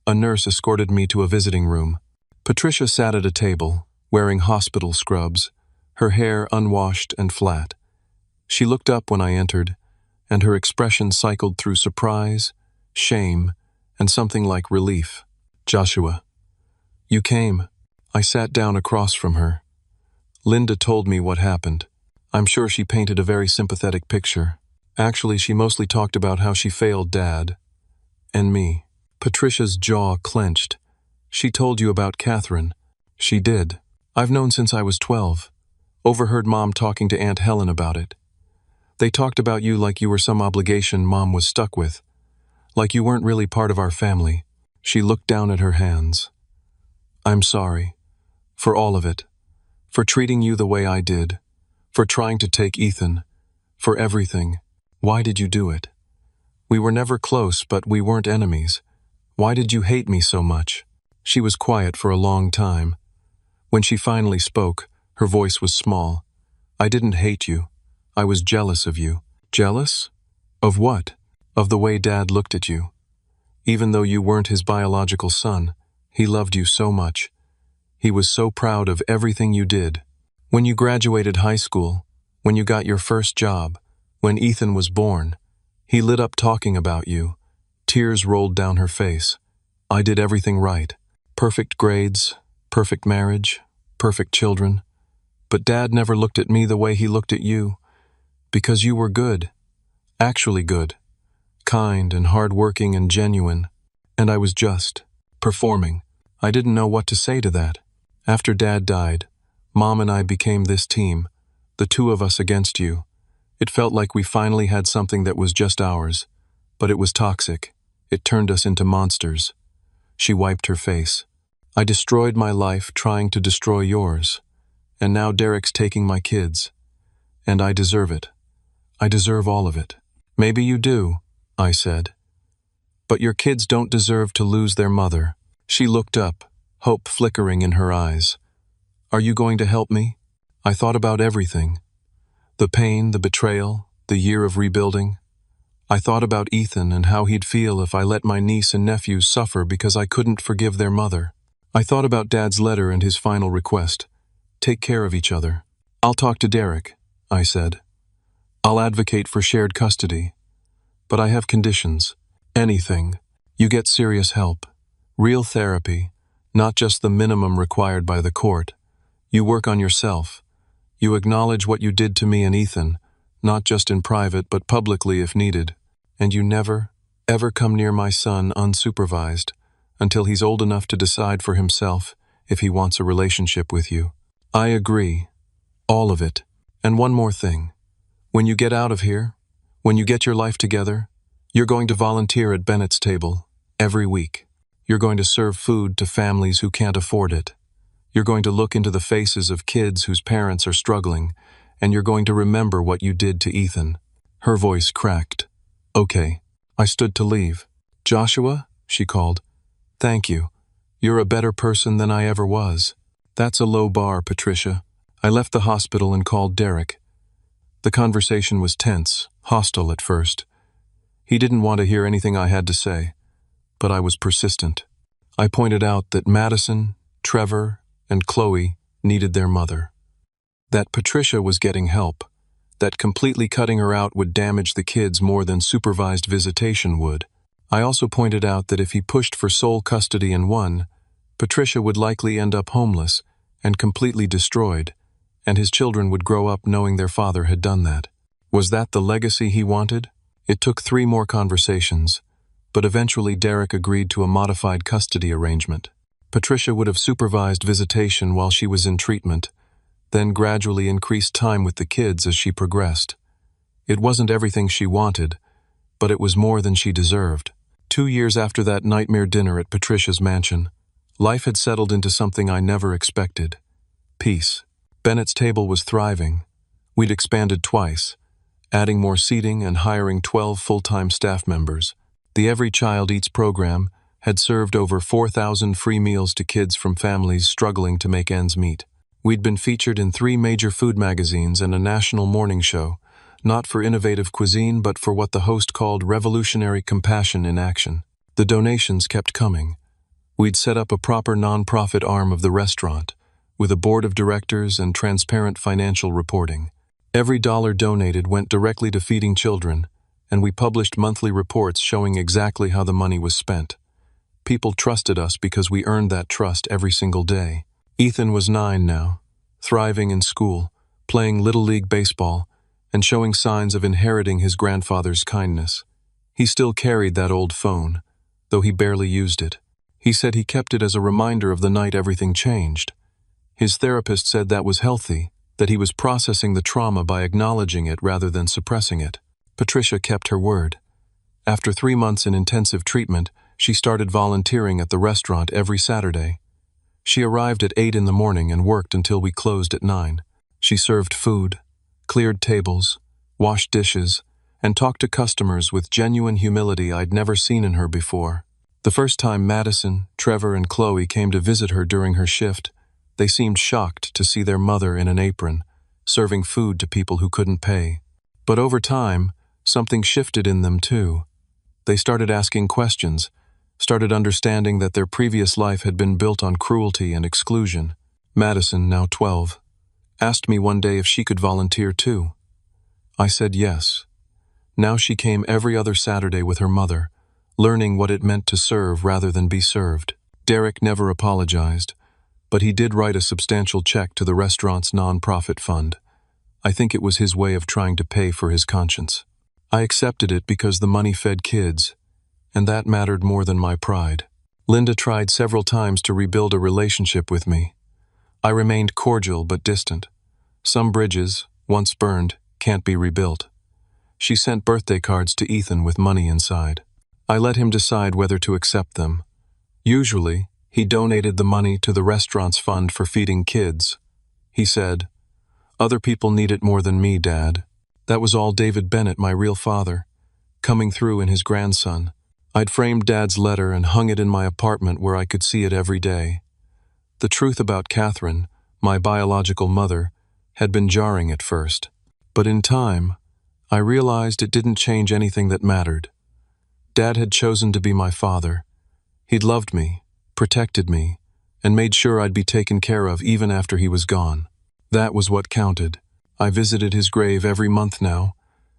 A nurse escorted me to a visiting room. Patricia sat at a table, wearing hospital scrubs, her hair unwashed and flat. She looked up when I entered, and her expression cycled through surprise, shame, and something like relief. Joshua. You came. I sat down across from her. Linda told me what happened. I'm sure she painted a very sympathetic picture. Actually, she mostly talked about how she failed Dad. And me. Patricia's jaw clenched. She told you about Catherine. She did. I've known since I was 12. Overheard Mom talking to Aunt Helen about it. They talked about you like you were some obligation Mom was stuck with. Like you weren't really part of our family. She looked down at her hands. I'm sorry. For all of it. For treating you the way I did. For trying to take Ethan. For everything. Why did you do it? We were never close, but we weren't enemies. Why did you hate me so much? She was quiet for a long time. When she finally spoke, her voice was small. I didn't hate you. I was jealous of you. Jealous? Of what? Of the way Dad looked at you. Even though you weren't his biological son, he loved you so much. He was so proud of everything you did. When you graduated high school, when you got your first job, when Ethan was born. He lit up talking about you. Tears rolled down her face. I did everything right. Perfect grades, perfect marriage, perfect children. But Dad never looked at me the way he looked at you. Because you were good. Actually good. Kind and hardworking and genuine. And I was just performing. I didn't know what to say to that. After Dad died, Mom and I became this team, the two of us against you. It felt like we finally had something that was just ours, but it was toxic. It turned us into monsters. She wiped her face. I destroyed my life trying to destroy yours, and now Derek's taking my kids. And I deserve it. I deserve all of it. Maybe you do, I said. But your kids don't deserve to lose their mother. She looked up, hope flickering in her eyes. Are you going to help me? I thought about everything. The pain, the betrayal, the year of rebuilding. I thought about Ethan and how he'd feel if I let my niece and nephews suffer because I couldn't forgive their mother. I thought about Dad's letter and his final request. Take care of each other. I'll talk to Derek, I said. I'll advocate for shared custody. But I have conditions. Anything. You get serious help. Real therapy. Not just the minimum required by the court. You work on yourself. You acknowledge what you did to me and Ethan, not just in private but publicly if needed. And you never, ever come near my son unsupervised until he's old enough to decide for himself if he wants a relationship with you. I agree. All of it. And one more thing. When you get out of here, when you get your life together, you're going to volunteer at Bennett's table every week. You're going to serve food to families who can't afford it. You're going to look into the faces of kids whose parents are struggling, and you're going to remember what you did to Ethan. Her voice cracked. Okay. I stood to leave. Joshua, she called. Thank you. You're a better person than I ever was. That's a low bar, Patricia. I left the hospital and called Derek. The conversation was tense, hostile at first. He didn't want to hear anything I had to say, but I was persistent. I pointed out that Madison, Trevor, and Chloe needed their mother. That Patricia was getting help. That completely cutting her out would damage the kids more than supervised visitation would. I also pointed out that if he pushed for sole custody and won, Patricia would likely end up homeless and completely destroyed, and his children would grow up knowing their father had done that. Was that the legacy he wanted? It took 3 more conversations, but eventually Derek agreed to a modified custody arrangement. Patricia would have supervised visitation while she was in treatment, then gradually increased time with the kids as she progressed. It wasn't everything she wanted, but it was more than she deserved. 2 years after that nightmare dinner at Patricia's mansion, life had settled into something I never expected. Peace. Bennett's table was thriving. We'd expanded twice, adding more seating and hiring 12 full-time staff members. The Every Child Eats program had served over 4,000 free meals to kids from families struggling to make ends meet. We'd been featured in 3 major food magazines and a national morning show, not for innovative cuisine but for what the host called revolutionary compassion in action. The donations kept coming. We'd set up a proper nonprofit arm of the restaurant, with a board of directors and transparent financial reporting. Every dollar donated went directly to feeding children, and we published monthly reports showing exactly how the money was spent. People trusted us because we earned that trust every single day. Ethan was 9 now, thriving in school, playing Little League baseball, and showing signs of inheriting his grandfather's kindness. He still carried that old phone, though he barely used it. He said he kept it as a reminder of the night everything changed. His therapist said that was healthy, that he was processing the trauma by acknowledging it rather than suppressing it. Patricia kept her word. After 3 months in intensive treatment, she started volunteering at the restaurant every Saturday. She arrived at 8 in the morning and worked until we closed at 9. She served food, cleared tables, washed dishes, and talked to customers with genuine humility I'd never seen in her before. The first time Madison, Trevor, and Chloe came to visit her during her shift, they seemed shocked to see their mother in an apron, serving food to people who couldn't pay. But over time, something shifted in them too. They started asking questions, started understanding that their previous life had been built on cruelty and exclusion. Madison, now 12, asked me one day if she could volunteer too. I said yes. Now she came every other Saturday with her mother, learning what it meant to serve rather than be served. Derek never apologized, but he did write a substantial check to the restaurant's non-profit fund. I think it was his way of trying to pay for his conscience. I accepted it because the money fed kids, and that mattered more than my pride. Linda tried several times to rebuild a relationship with me. I remained cordial but distant. Some bridges, once burned, can't be rebuilt. She sent birthday cards to Ethan with money inside. I let him decide whether to accept them. Usually, he donated the money to the restaurant's fund for feeding kids. He said, "Other people need it more than me, Dad." That was all David Bennett, my real father, coming through in his grandson. I'd framed Dad's letter and hung it in my apartment where I could see it every day. The truth about Catherine, my biological mother, had been jarring at first. But in time, I realized it didn't change anything that mattered. Dad had chosen to be my father. He'd loved me, protected me, and made sure I'd be taken care of even after he was gone. That was what counted. I visited his grave every month now,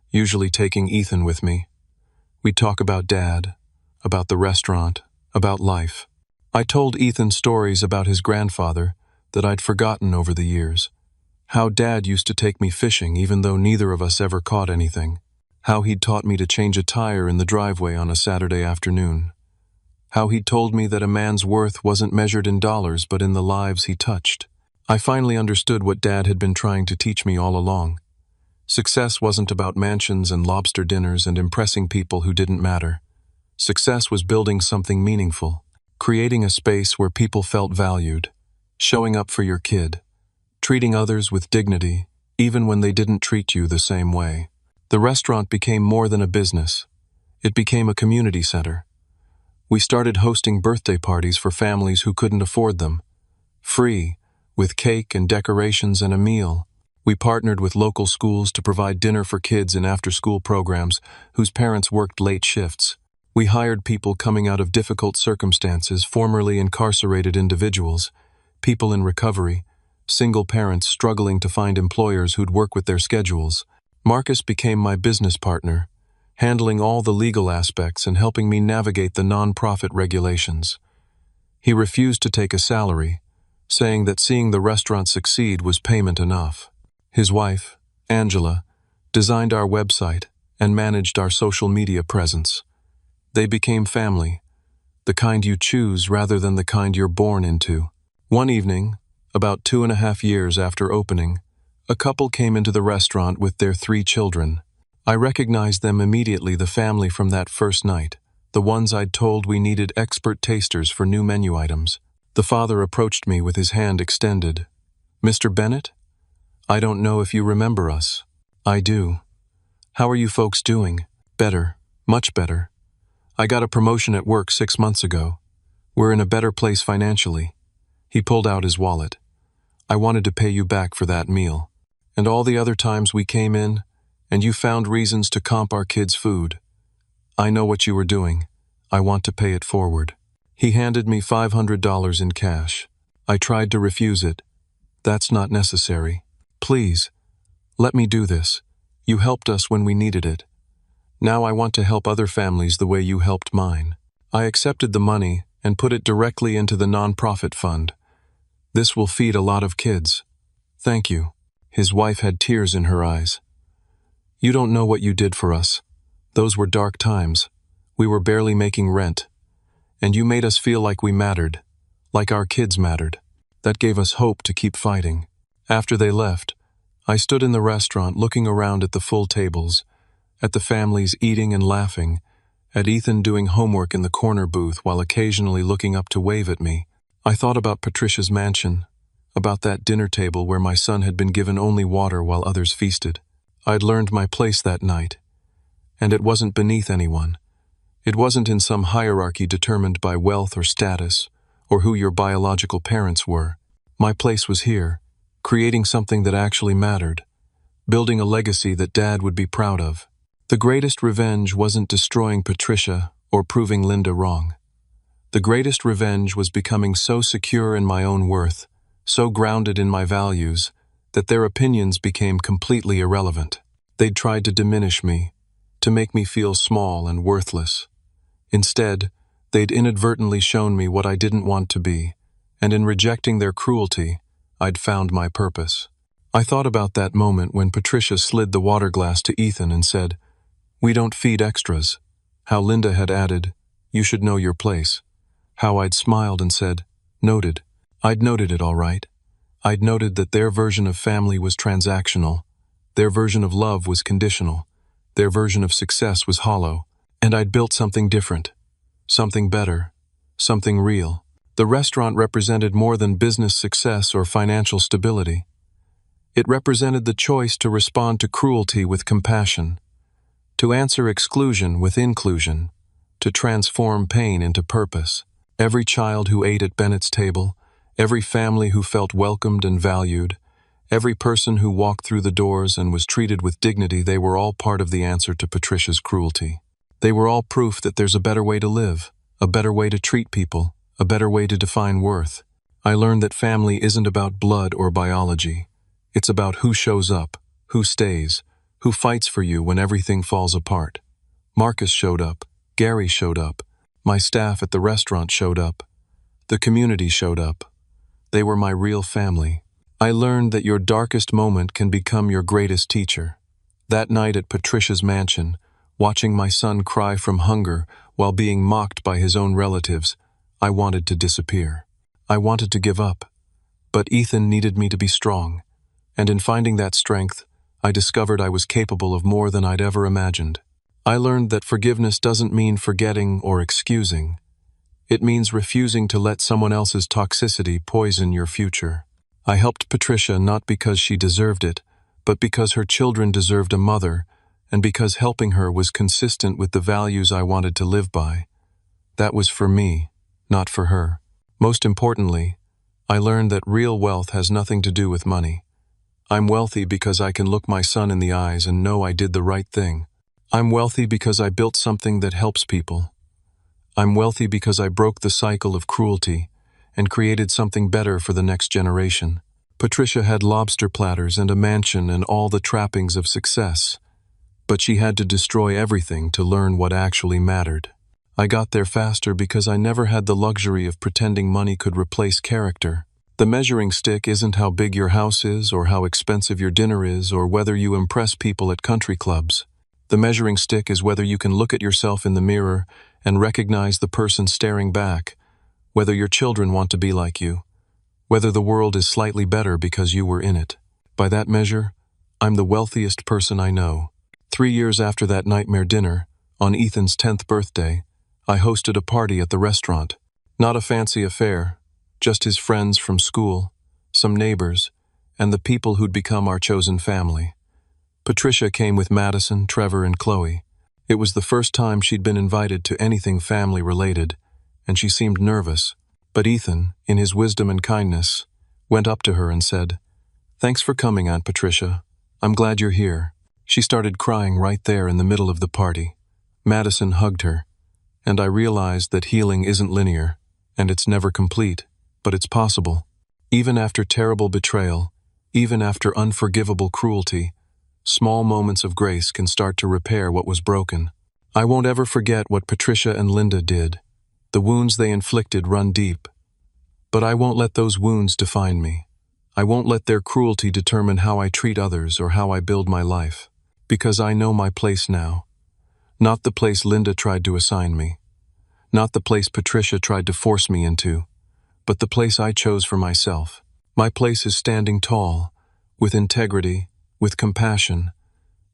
usually taking Ethan with me. We'd talk about Dad, about the restaurant, about life. I told Ethan stories about his grandfather that I'd forgotten over the years. How Dad used to take me fishing even though neither of us ever caught anything. How he'd taught me to change a tire in the driveway on a Saturday afternoon. How he'd told me that a man's worth wasn't measured in dollars but in the lives he touched. I finally understood what Dad had been trying to teach me all along. Success wasn't about mansions and lobster dinners and impressing people who didn't matter. Success was building something meaningful, creating a space where people felt valued, showing up for your kid, treating others with dignity, even when they didn't treat you the same way. The restaurant became more than a business. It became a community center. We started hosting birthday parties for families who couldn't afford them. Free, with cake and decorations and a meal. We partnered with local schools to provide dinner for kids in after-school programs whose parents worked late shifts. We hired people coming out of difficult circumstances, formerly incarcerated individuals, people in recovery, single parents struggling to find employers who'd work with their schedules. Marcus became my business partner, handling all the legal aspects and helping me navigate the non-profit regulations. He refused to take a salary, saying that seeing the restaurant succeed was payment enough. His wife, Angela, designed our website and managed our social media presence. They became family, the kind you choose rather than the kind you're born into. One evening, about 2.5 years after opening, a couple came into the restaurant with their 3 children. I recognized them immediately, the family from that first night, the ones I'd told we needed expert tasters for new menu items. The father approached me with his hand extended. "Mr. Bennett? I don't know if you remember us." "I do. How are you folks doing?" "Better, much better. I got a promotion at work 6 months ago. We're in a better place financially." He pulled out his wallet. "I wanted to pay you back for that meal. And all the other times we came in, and you found reasons to comp our kids' food. I know what you were doing. I want to pay it forward." He handed me $500 in cash. I tried to refuse it. "That's not necessary. Please, let me do this. You helped us when we needed it. Now I want to help other families the way you helped mine." I accepted the money and put it directly into the nonprofit fund. "This will feed a lot of kids. Thank you." His wife had tears in her eyes. "You don't know what you did for us. Those were dark times. We were barely making rent. And you made us feel like we mattered, like our kids mattered. That gave us hope to keep fighting." After they left, I stood in the restaurant looking around at the full tables, at the families eating and laughing, at Ethan doing homework in the corner booth while occasionally looking up to wave at me. I thought about Patricia's mansion, about that dinner table where my son had been given only water while others feasted. I'd learned my place that night, and it wasn't beneath anyone. It wasn't in some hierarchy determined by wealth or status, or who your biological parents were. My place was here, creating something that actually mattered, building a legacy that Dad would be proud of. The greatest revenge wasn't destroying Patricia or proving Linda wrong. The greatest revenge was becoming so secure in my own worth, so grounded in my values, that their opinions became completely irrelevant. They'd tried to diminish me, to make me feel small and worthless. Instead, they'd inadvertently shown me what I didn't want to be, and in rejecting their cruelty, I'd found my purpose. I thought about that moment when Patricia slid the water glass to Ethan and said, "We don't feed extras." How Linda had added, "You should know your place." How I'd smiled and said, "Noted." I'd noted it all right. I'd noted that their version of family was transactional, their version of love was conditional, their version of success was hollow, and I'd built something different, something better, something real. The restaurant represented more than business success or financial stability. It represented the choice to respond to cruelty with compassion, to answer exclusion with inclusion, to transform pain into purpose. Every child who ate at Bennett's table, every family who felt welcomed and valued, every person who walked through the doors and was treated with dignity, they were all part of the answer to Patricia's cruelty. They were all proof that there's a better way to live, a better way to treat people, a better way to define worth. I learned that family isn't about blood or biology. It's about who shows up, who stays, who fights for you when everything falls apart. Marcus showed up, Gary showed up, my staff at the restaurant showed up, the community showed up. They were my real family. I learned that your darkest moment can become your greatest teacher. That night at Patricia's mansion, watching my son cry from hunger while being mocked by his own relatives, I wanted to disappear. I wanted to give up. But Ethan needed me to be strong. And in finding that strength, I discovered I was capable of more than I'd ever imagined. I learned that forgiveness doesn't mean forgetting or excusing. It means refusing to let someone else's toxicity poison your future. I helped Patricia not because she deserved it, but because her children deserved a mother, and because helping her was consistent with the values I wanted to live by. That was for me, not for her. Most importantly, I learned that real wealth has nothing to do with money. I'm wealthy because I can look my son in the eyes and know I did the right thing. I'm wealthy because I built something that helps people. I'm wealthy because I broke the cycle of cruelty and created something better for the next generation. Patricia had lobster platters and a mansion and all the trappings of success, but she had to destroy everything to learn what actually mattered. I got there faster because I never had the luxury of pretending money could replace character. The measuring stick isn't how big your house is or how expensive your dinner is or whether you impress people at country clubs. The measuring stick is whether you can look at yourself in the mirror and recognize the person staring back, whether your children want to be like you, whether the world is slightly better because you were in it. By that measure, I'm the wealthiest person I know. 3 years after that nightmare dinner, on Ethan's 10th birthday, I hosted a party at the restaurant. Not a fancy affair, just his friends from school, some neighbors, and the people who'd become our chosen family. Patricia came with Madison, Trevor, and Chloe. It was the first time she'd been invited to anything family-related, and she seemed nervous. But Ethan, in his wisdom and kindness, went up to her and said, "Thanks for coming, Aunt Patricia. I'm glad you're here." She started crying right there in the middle of the party. Madison hugged her, and I realized that healing isn't linear, and it's never complete. But it's possible. Even after terrible betrayal, even after unforgivable cruelty, small moments of grace can start to repair what was broken. I won't ever forget what Patricia and Linda did. The wounds they inflicted run deep. But I won't let those wounds define me. I won't let their cruelty determine how I treat others or how I build my life. Because I know my place now. Not the place Linda tried to assign me. Not the place Patricia tried to force me into. But the place I chose for myself. My place is standing tall, with integrity, with compassion,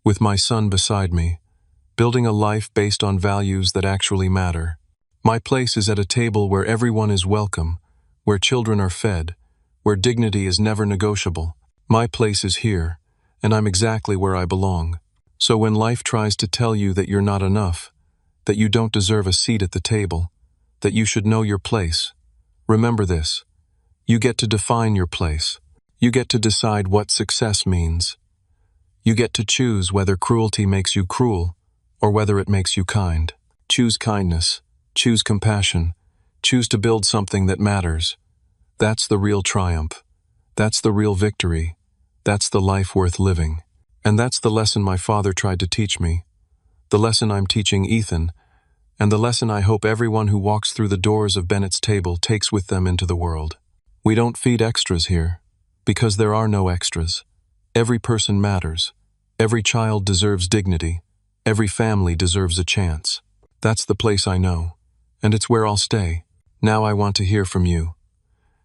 with my son beside me, building a life based on values that actually matter. My place is at a table where everyone is welcome, where children are fed, where dignity is never negotiable. My place is here, and I'm exactly where I belong. So when life tries to tell you that you're not enough, that you don't deserve a seat at the table, that you should know your place, remember this. You get to define your place. You get to decide what success means. You get to choose whether cruelty makes you cruel or whether it makes you kind. Choose kindness. Choose compassion. Choose to build something that matters. That's the real triumph. That's the real victory. That's the life worth living. And that's the lesson my father tried to teach me, the lesson I'm teaching Ethan, and the lesson I hope everyone who walks through the doors of Bennett's table takes with them into the world. We don't feed extras here, because there are no extras. Every person matters. Every child deserves dignity. Every family deserves a chance. That's the place I know, and it's where I'll stay. Now I want to hear from you.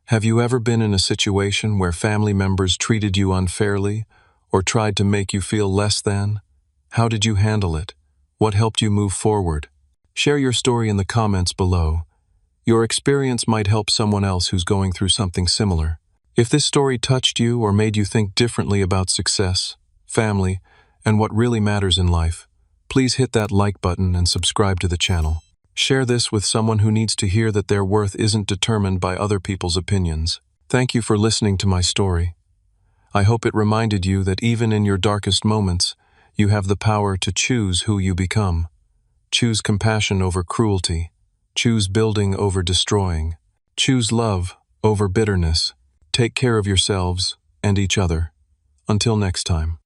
Have you ever been in a situation where family members treated you unfairly or tried to make you feel less than? How did you handle it? What helped you move forward? Share your story in the comments below. Your experience might help someone else who's going through something similar. If this story touched you or made you think differently about success, family, and what really matters in life, please hit that like button and subscribe to the channel. Share this with someone who needs to hear that their worth isn't determined by other people's opinions. Thank you for listening to my story. I hope it reminded you that even in your darkest moments, you have the power to choose who you become. Choose compassion over cruelty. Choose building over destroying. Choose love over bitterness. Take care of yourselves and each other. Until next time.